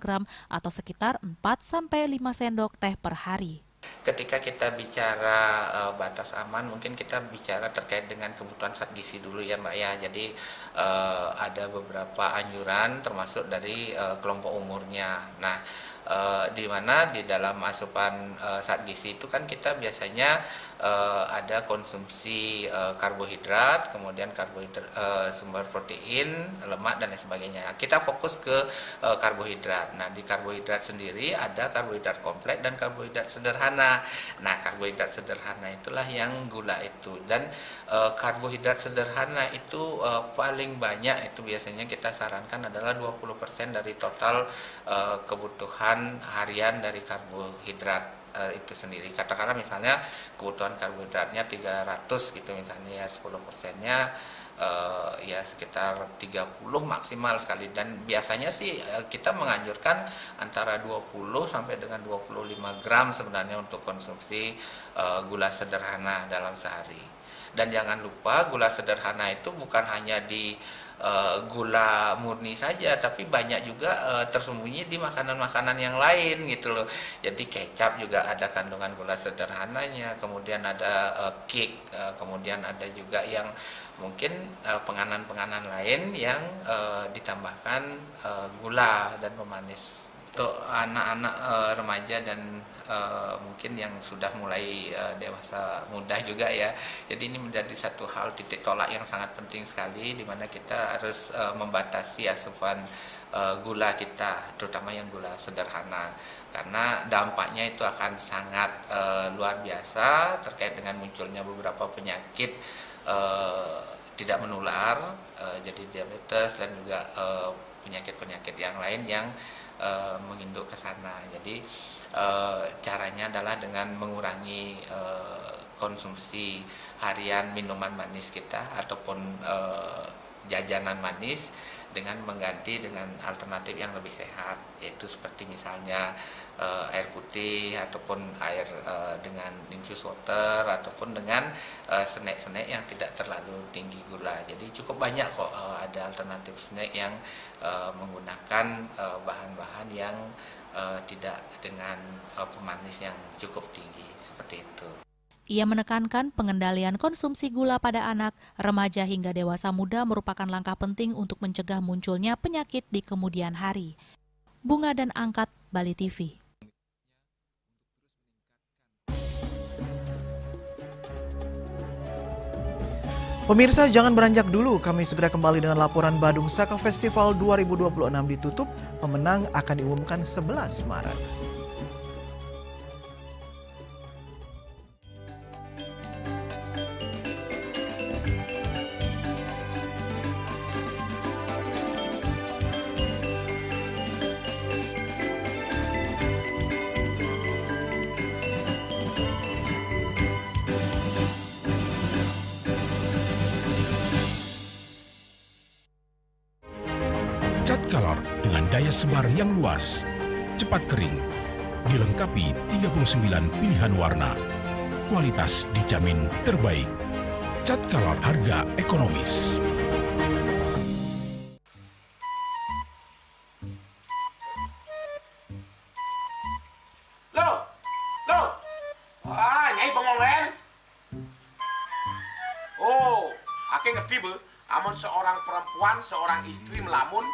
gram atau sekitar 4-5 sendok teh per hari. Ketika kita bicara batas aman, mungkin kita bicara terkait dengan kebutuhan zat gizi dulu ya Mbak ya. Jadi ada beberapa anjuran termasuk dari kelompok umurnya. Nah, di mana di dalam asupan zat gizi itu kan kita biasanya ada konsumsi karbohidrat, kemudian sumber protein, lemak, dan lain sebagainya. Nah, kita fokus ke karbohidrat. Nah, di karbohidrat sendiri ada karbohidrat kompleks dan karbohidrat sederhana. Nah, karbohidrat sederhana itulah yang gula itu. Dan karbohidrat sederhana itu paling banyak itu biasanya kita sarankan adalah 20% dari total kebutuhan harian dari karbohidrat itu sendiri. Katakanlah misalnya kebutuhan karbohidratnya 300 gitu misalnya ya, 10%-nya ya sekitar 30 maksimal sekali, dan biasanya sih kita menganjurkan antara 20 sampai dengan 25 gram sebenarnya untuk konsumsi gula sederhana dalam sehari. Dan jangan lupa gula sederhana itu bukan hanya di gula murni saja, tapi banyak juga tersembunyi di makanan-makanan yang lain gitu loh. Jadi kecap juga ada kandungan gula sederhananya, kemudian ada cake, kemudian ada juga yang mungkin penganan-penganan lain yang ditambahkan gula dan pemanis. Untuk anak-anak remaja dan mungkin yang sudah mulai dewasa muda juga ya. Jadi ini menjadi satu hal titik tolak yang sangat penting sekali, di mana kita harus membatasi asupan gula kita, terutama yang gula sederhana, karena dampaknya itu akan sangat luar biasa terkait dengan munculnya beberapa penyakit tidak menular, jadi diabetes dan juga penyakit-penyakit yang lain yang menginduk ke sana. Jadi caranya adalah dengan mengurangi konsumsi harian minuman manis kita ataupun jajanan manis dengan mengganti dengan alternatif yang lebih sehat, yaitu seperti misalnya air putih ataupun air dengan infused water ataupun dengan snack-snack yang tidak terlalu tinggi gula. Jadi cukup banyak kok ada alternatif snack yang menggunakan bahan-bahan yang tidak dengan pemanis yang cukup tinggi seperti itu. Ia menekankan pengendalian konsumsi gula pada anak, remaja hingga dewasa muda merupakan langkah penting untuk mencegah munculnya penyakit di kemudian hari. Bunga dan Angkat, Bali TV. Pemirsa, jangan beranjak dulu. Kami segera kembali dengan laporan Badung Saka Festival 2026 ditutup. Pemenang akan diumumkan 11 Maret. Cat Color dengan daya sebar yang luas, cepat kering, dilengkapi 39 pilihan warna. Kualitas dijamin terbaik. Cat Color, harga ekonomis. lamun seorang perempuan, seorang istri melamun,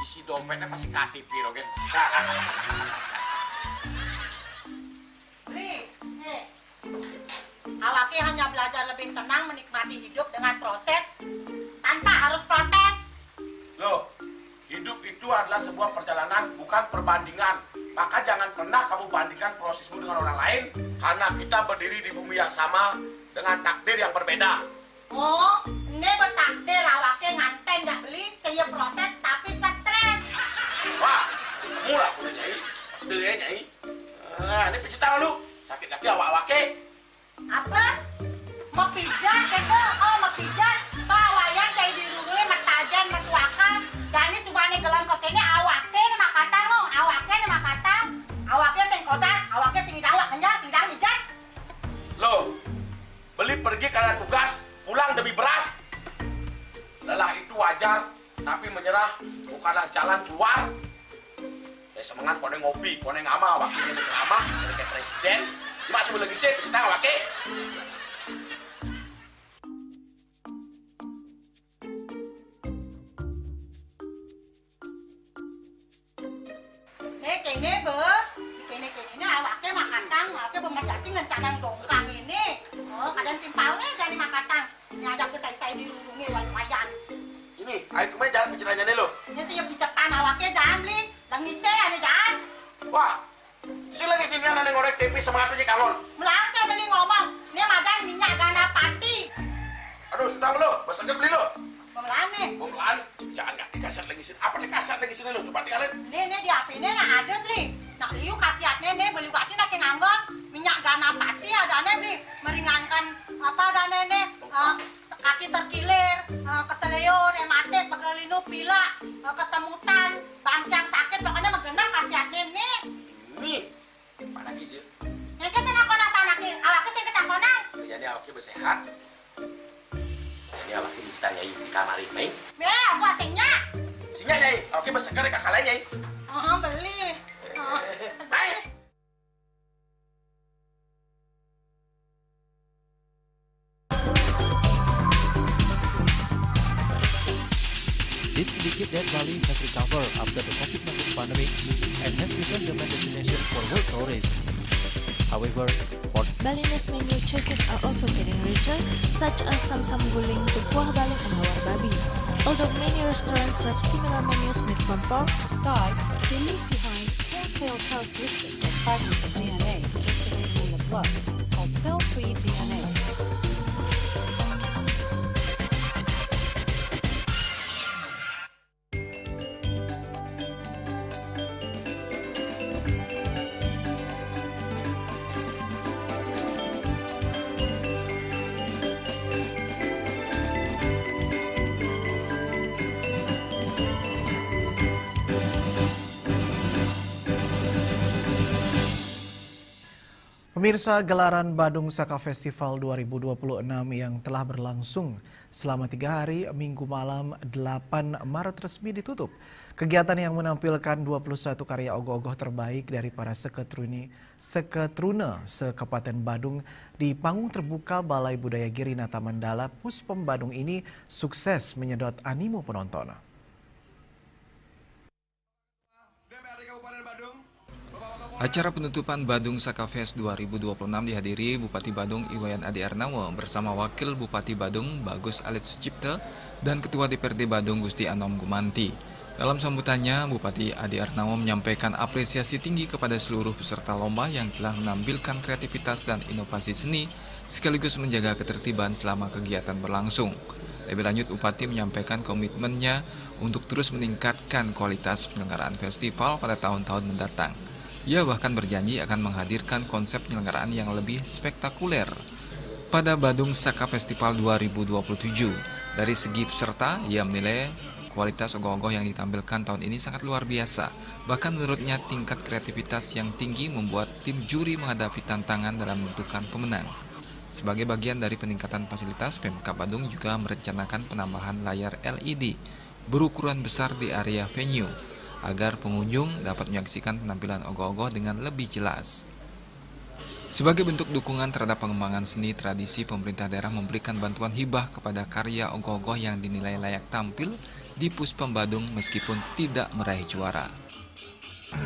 isi dompetnya pasti KTP, Rogen. Li, awaknya hanya belajar lebih tenang menikmati hidup dengan proses tanpa harus protes. Loh, hidup itu adalah sebuah perjalanan, bukan perbandingan. Maka jangan pernah kamu bandingkan prosesmu dengan orang lain, karena kita berdiri di bumi yang sama dengan takdir yang berbeda. Oh, ini bertakdir awaknya nganten gak beli, saya proses tapi stres. Wah, mula aku Nyai. Takdir ya Nyai. Ini pijit tangan lu. Sakit lagi awak-awaknya. Apa? Mau pijat keke? Oh, mau pijat. Bawayan kayak dirungi, metajan, metuakan. Dan ini subane gelam kekene awaknya ini makatang lo. Awaknya ini makatang. Awaknya sing kodak, awaknya sing idawak kenyang, sing idawak mijat. Loh, beli pergi karena tugas, pulang demi beras. Lelah itu wajar, tapi menyerah bukanlah jalan keluar. Semangat kone ngopi, kone ngama, wakilnya menceramah, jadi kayak presiden. Cuma sebelum lagi sih, kita nggak pakai. Kene ini awaknya makatang, awaknya bermedati ngencadang dongkang ini. Oh, kadang timpalnya jadi makatang. Ngajak ke saya dirundungi wayan. Ini, ayo kemana jalan bicaranya nih lo? Ini saya bicarkan awaknya jangan beli. Langise ada jangan. Wah, si lagi dunia nane ngorek TV semangat aja kangon. Melang saya beli ngomong, ini madan minyak gana pati. Aduh, sudah lo, basahkan beli lo. Pemelan nih. Pemelan, jangan nggak dikasat lagi sini. Apa dikasat lagi sini lo? Coba tinggalin. Ini di HP ini nggak ada beli. Nak liu kasihatnya nih beli waktu nak nganggon minyak gana pati ada nih beli meringankan apa ada nih kaki terkilir, keseliur, ematik, pegelinu, pilak, kesemutan, bangcang sakit pokoknya menggenang kasihatnya nih. Nih, mana gijil? Yang kita nak lagi, awaknya saya kita konang. Jadi awaknya bersehat. Jadi awaknya bisa nyai di kamar ini. Aku asingnya. Asingnya nyai, awaknya bersehat di kakak lain nyai. Beli. Baik. This indicate that Bali has recovered after the COVID-19 pandemic and has become the main destination for world tourists. However, Balinese menu choices are also getting richer, such as Samsam Guling, Tukuah Balin, and Hawar Babi. Although many restaurants serve similar menus made from pork, Sky, they leave behind telltale characteristics and fragments of DNA circulating in the blood, called cell-free DNA. Pemirsa, gelaran Badung Saka Festival 2026 yang telah berlangsung selama 3 hari, Minggu malam 8 Maret resmi ditutup. Kegiatan yang menampilkan 21 karya ogoh-ogoh terbaik dari para seketruna se-Kabupaten Badung di panggung terbuka Balai Budaya Girinata Mandala Puspom Badung ini sukses menyedot animo penonton. Acara penutupan Badung Saka Fest 2026 dihadiri Bupati Badung Iwayan Adi Arnawo bersama Wakil Bupati Badung Bagus Alit Sucipto dan Ketua DPRD Badung Gusti Anom Gumanti. Dalam sambutannya, Bupati Adi Arnawo menyampaikan apresiasi tinggi kepada seluruh peserta lomba yang telah menampilkan kreativitas dan inovasi seni sekaligus menjaga ketertiban selama kegiatan berlangsung. Lebih lanjut, Bupati menyampaikan komitmennya untuk terus meningkatkan kualitas penyelenggaraan festival pada tahun-tahun mendatang. Ia bahkan berjanji akan menghadirkan konsep penyelenggaraan yang lebih spektakuler pada Badung Saka Festival 2027. Dari segi peserta, ia menilai kualitas ogoh-ogoh yang ditampilkan tahun ini sangat luar biasa. Bahkan menurutnya tingkat kreativitas yang tinggi membuat tim juri menghadapi tantangan dalam menentukan pemenang. Sebagai bagian dari peningkatan fasilitas, Pemkab Badung juga merencanakan penambahan layar LED berukuran besar di area venue, agar pengunjung dapat menyaksikan penampilan ogoh-ogoh dengan lebih jelas. Sebagai bentuk dukungan terhadap pengembangan seni tradisi, pemerintah daerah memberikan bantuan hibah kepada karya ogoh-ogoh yang dinilai layak tampil di Puspom Badung meskipun tidak meraih juara.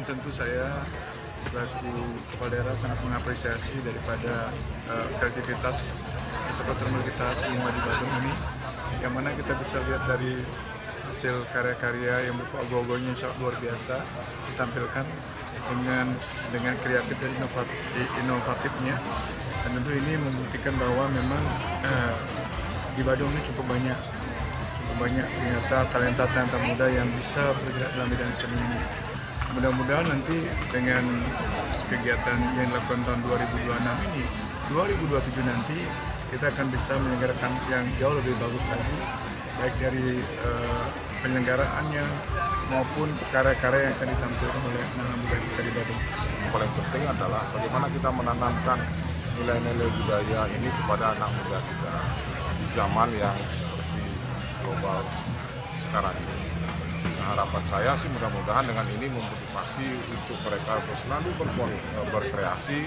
Tentu saya sebagai kepala daerah sangat mengapresiasi daripada kreativitas peserta kita seniman di Badung ini, yang mana kita bisa lihat dari hasil karya-karya yang berupa ogoh-ogohnya sangat luar biasa ditampilkan dengan kreatif dan inovatifnya, dan tentu ini membuktikan bahwa memang di Badung ini cukup banyak ternyata talenta muda yang bisa bergerak dalam bidang seni ini. Mudah-mudahan nanti dengan kegiatan yang dilakukan tahun 2026 ini, 2027 nanti kita akan bisa menyelenggarakan yang jauh lebih bagus lagi, baik dari penyelenggaraannya maupun karya-karya yang akan ditampilkan oleh anak muda kita di Badung. Yang paling penting adalah bagaimana kita menanamkan nilai-nilai budaya ini kepada anak muda kita di zaman yang seperti global sekarang ini. Nah, harapan saya sih mudah-mudahan dengan ini memotivasi untuk mereka selalu berkreasi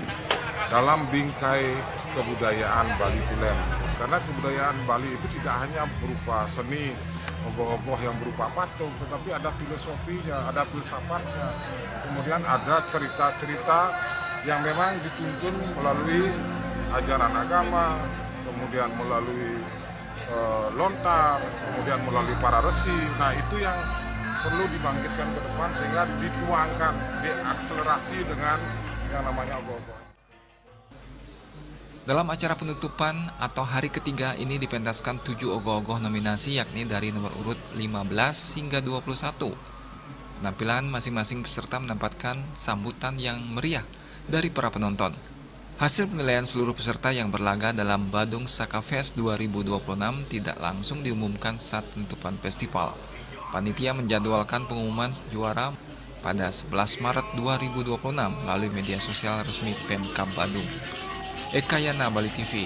dalam bingkai kebudayaan Bali Tulen. Karena kebudayaan Bali itu tidak hanya berupa seni ogoh-ogoh yang berupa patung, tetapi ada filosofinya, ada filsafatnya. Kemudian ada cerita-cerita yang memang dituntun melalui ajaran agama, kemudian melalui lontar, kemudian melalui para resi. Nah, itu yang perlu dibangkitkan ke depan sehingga dituangkan, diakselerasi dengan yang namanya ogoh-ogoh. Dalam acara penutupan atau hari ketiga ini dipentaskan 7 ogoh-ogoh nominasi, yakni dari nomor urut 15 hingga 21. Penampilan masing-masing peserta mendapatkan sambutan yang meriah dari para penonton. Hasil penilaian seluruh peserta yang berlaga dalam Badung Saka Fest 2026 tidak langsung diumumkan saat penutupan festival. Panitia menjadwalkan pengumuman juara pada 11 Maret 2026 melalui media sosial resmi Pemkab Badung. Eka Yana, Bali TV.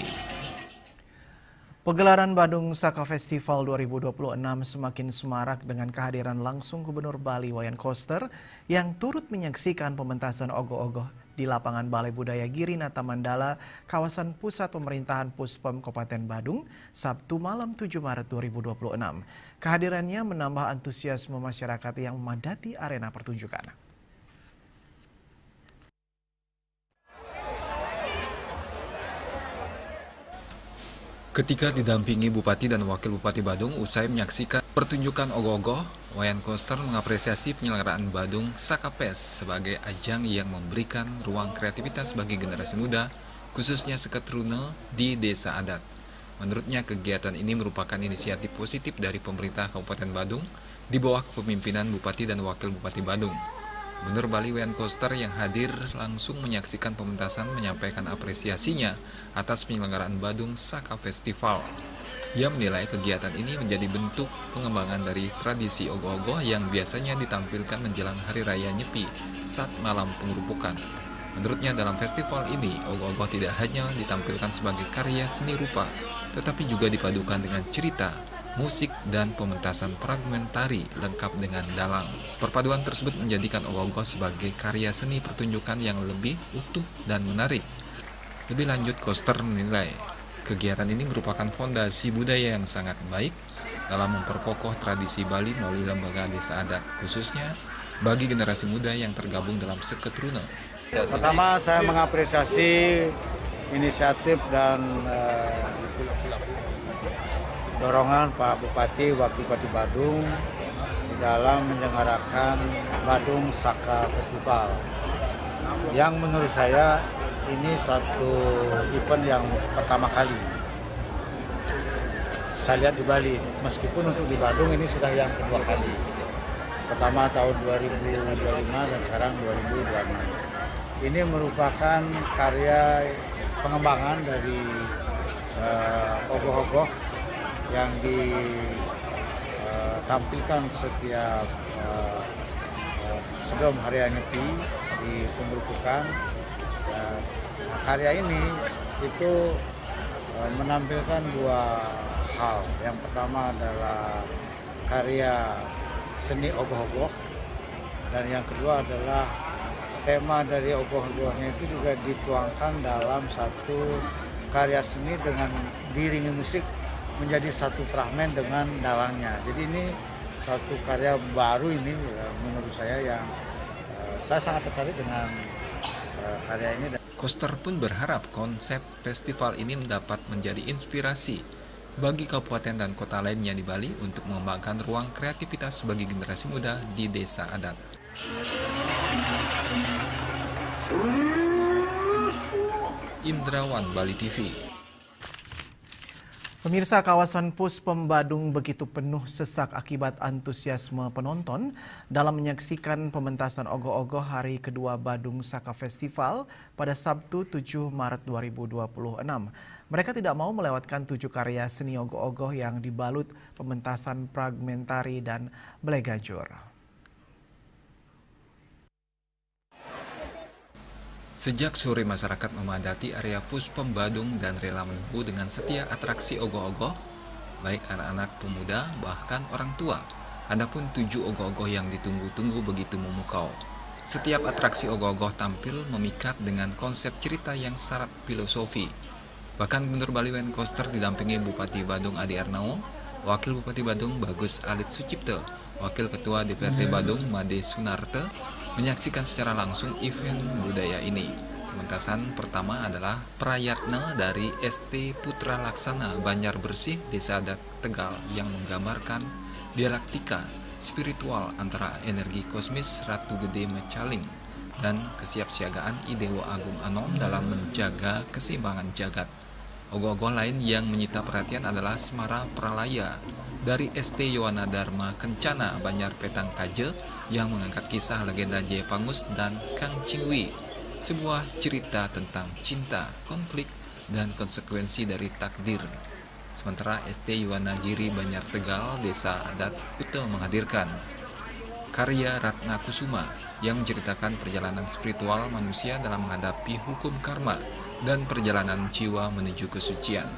Pegelaran Badung Saka Festival 2026 semakin semarak dengan kehadiran langsung Gubernur Bali Wayan Koster yang turut menyaksikan pementasan ogoh-ogoh di lapangan Balai Budaya Girinata Mandala, kawasan pusat pemerintahan Puspom Kabupaten Badung, Sabtu malam 7 Maret 2026. Kehadirannya menambah antusiasme masyarakat yang memadati arena pertunjukan. Ketika didampingi Bupati dan Wakil Bupati Badung usai menyaksikan pertunjukan ogoh-ogoh, Wayan Koster mengapresiasi penyelenggaraan Badung Saka Fest sebagai ajang yang memberikan ruang kreativitas bagi generasi muda, khususnya seketrunel di desa adat. Menurutnya kegiatan ini merupakan inisiatif positif dari pemerintah Kabupaten Badung di bawah kepemimpinan Bupati dan Wakil Bupati Badung. Gubernur Bali Wayan Koster yang hadir langsung menyaksikan pementasan menyampaikan apresiasinya atas penyelenggaraan Badung Saka Festival. Ia menilai kegiatan ini menjadi bentuk pengembangan dari tradisi ogoh-ogoh yang biasanya ditampilkan menjelang Hari Raya Nyepi saat malam pengerupukan. Menurutnya dalam festival ini, ogoh-ogoh tidak hanya ditampilkan sebagai karya seni rupa, tetapi juga dipadukan dengan cerita, musik, dan pementasan fragmen tari lengkap dengan dalang. Perpaduan tersebut menjadikan ogoh-ogoh sebagai karya seni pertunjukan yang lebih utuh dan menarik. Lebih lanjut, Koster menilai kegiatan ini merupakan fondasi budaya yang sangat baik dalam memperkokoh tradisi Bali melalui lembaga desa adat, khususnya bagi generasi muda yang tergabung dalam seketrunel. Pertama, saya mengapresiasi inisiatif dan dorongan Pak Bupati, Wakil Bupati Badung di dalam menyelenggarakan Badung Saka Festival, yang menurut saya ini suatu event yang pertama kali saya lihat di Bali. Meskipun untuk di Badung ini sudah yang kedua kali. Pertama tahun 2025 dan sekarang 2026. Ini merupakan karya pengembangan dari ogoh-ogoh yang ditampilkan setiap sebelum Hari Nyepi di pengerupukan. Karya ini itu menampilkan dua hal. Yang pertama adalah karya seni ogoh-ogoh, dan yang kedua adalah tema dari ogoh-ogohnya itu juga dituangkan dalam satu karya seni dengan diiringi musik menjadi satu fragmen dengan dalangnya. Jadi ini satu karya baru ini menurut saya yang saya sangat tertarik dengan karya ini. Koster pun berharap konsep festival ini dapat menjadi inspirasi bagi kabupaten dan kota lainnya di Bali untuk mengembangkan ruang kreativitas bagi generasi muda di desa adat. Indrawan, Bali TV. Pemirsa, kawasan Puspem Badung begitu penuh sesak akibat antusiasme penonton dalam menyaksikan pementasan ogoh-ogoh hari kedua Badung Saka Festival pada Sabtu 7 Maret 2026. Mereka tidak mau melewatkan 7 karya seni ogoh-ogoh yang dibalut pementasan fragmentari dan beleganjur. Sejak sore masyarakat memadati area Puspem Badung dan rela menunggu dengan setia atraksi ogoh-ogoh, baik anak-anak, pemuda, bahkan orang tua. Adapun 7 ogoh-ogoh yang ditunggu-tunggu begitu memukau. Setiap atraksi ogoh-ogoh tampil memikat dengan konsep cerita yang syarat filosofi. Bahkan Gubernur Bali Wayan Koster didampingi Bupati Badung Adi Arnao, Wakil Bupati Badung Bagus Alit Sucipto, Wakil Ketua DPRD Badung Made Sunarte, menyaksikan secara langsung event budaya ini. Pementasan pertama adalah Prayatna dari ST Putra Laksana Banjar Bersih Desa Adat Tegal yang menggambarkan dialektika spiritual antara energi kosmis Ratu Gede Mecaling dan kesiapsiagaan Idewa Agung Anom dalam menjaga keseimbangan jagat. Ogoh-ogoh lain yang menyita perhatian adalah Semara Pralaya dari ST Yowana Dharma Kencana Banjar Petang Kaje yang mengangkat kisah legenda Jaya Pangus dan Kang Cingwi, sebuah cerita tentang cinta, konflik, dan konsekuensi dari takdir. Sementara ST Yowana Giri Banjar Tegal Desa Adat Kuta menghadirkan karya Ratna Kusuma yang menceritakan perjalanan spiritual manusia dalam menghadapi hukum karma dan perjalanan jiwa menuju kesucian.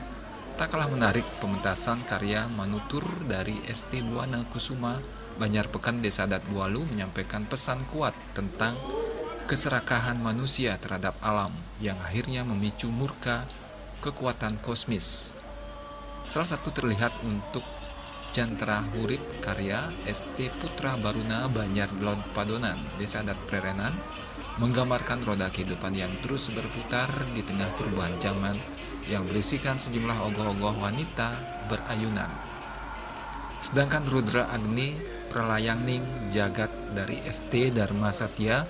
Tak kalah menarik pementasan karya Manutur dari ST Buana Kusuma Banjar Pekan Desa Adat Bualu menyampaikan pesan kuat tentang keserakahan manusia terhadap alam yang akhirnya memicu murka kekuatan kosmis. Salah satu terlihat untuk Jantra Hurit karya ST Putra Baruna Banjar Lod Padonan Desa Adat Prerenan menggambarkan roda kehidupan yang terus berputar di tengah perubahan zaman yang berisikan sejumlah ogoh-ogoh wanita berayunan. Sedangkan Rudra Agni Pralayangning Jagat dari ST Dharma Satya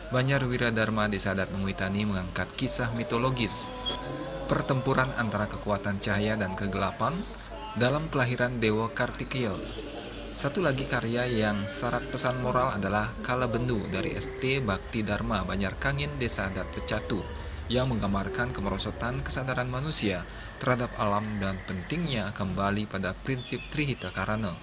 Banjar Wiradharma Desa Adat Menguitani mengangkat kisah mitologis pertempuran antara kekuatan cahaya dan kegelapan dalam kelahiran Dewa Kartikeya. Satu lagi karya yang syarat pesan moral adalah Kalabendu dari ST Bakti Dharma Banjar Kangin Desa Adat Pecatu yang menggambarkan kemerosotan kesadaran manusia terhadap alam dan pentingnya kembali pada prinsip Trihita Karana.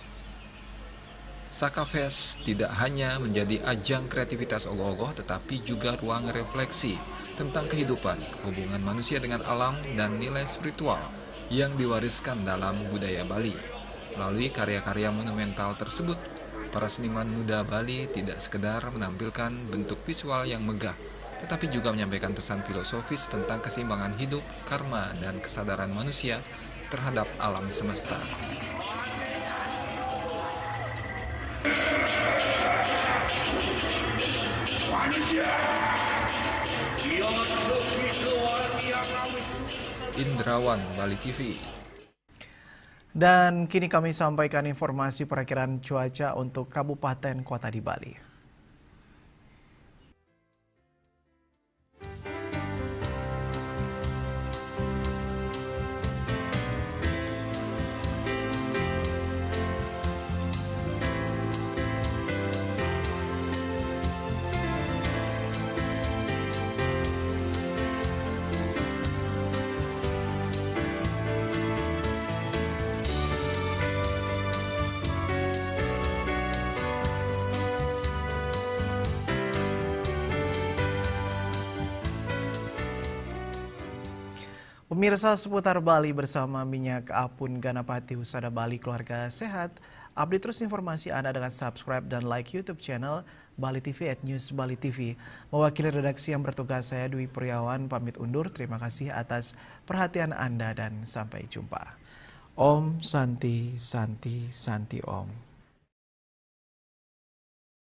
Saka Fest tidak hanya menjadi ajang kreativitas ogoh-ogoh tetapi juga ruang refleksi tentang kehidupan, hubungan manusia dengan alam, dan nilai spiritual yang diwariskan dalam budaya Bali. Melalui karya-karya monumental tersebut, para seniman muda Bali tidak sekedar menampilkan bentuk visual yang megah, tetapi juga menyampaikan pesan filosofis tentang keseimbangan hidup, karma, dan kesadaran manusia terhadap alam semesta. Indrawan, Bali TV. Dan kini kami sampaikan informasi perakiraan cuaca untuk kabupaten kota di Bali. Pemirsa seputar Bali bersama Minyak Apun Ganapati Husada Bali Keluarga Sehat. Update terus informasi Anda dengan subscribe dan like YouTube channel Bali TV @News Bali TV. Mewakili redaksi yang bertugas, saya Dwi Priawan pamit undur. Terima kasih atas perhatian Anda dan sampai jumpa. Om Santi Santi Santi Om.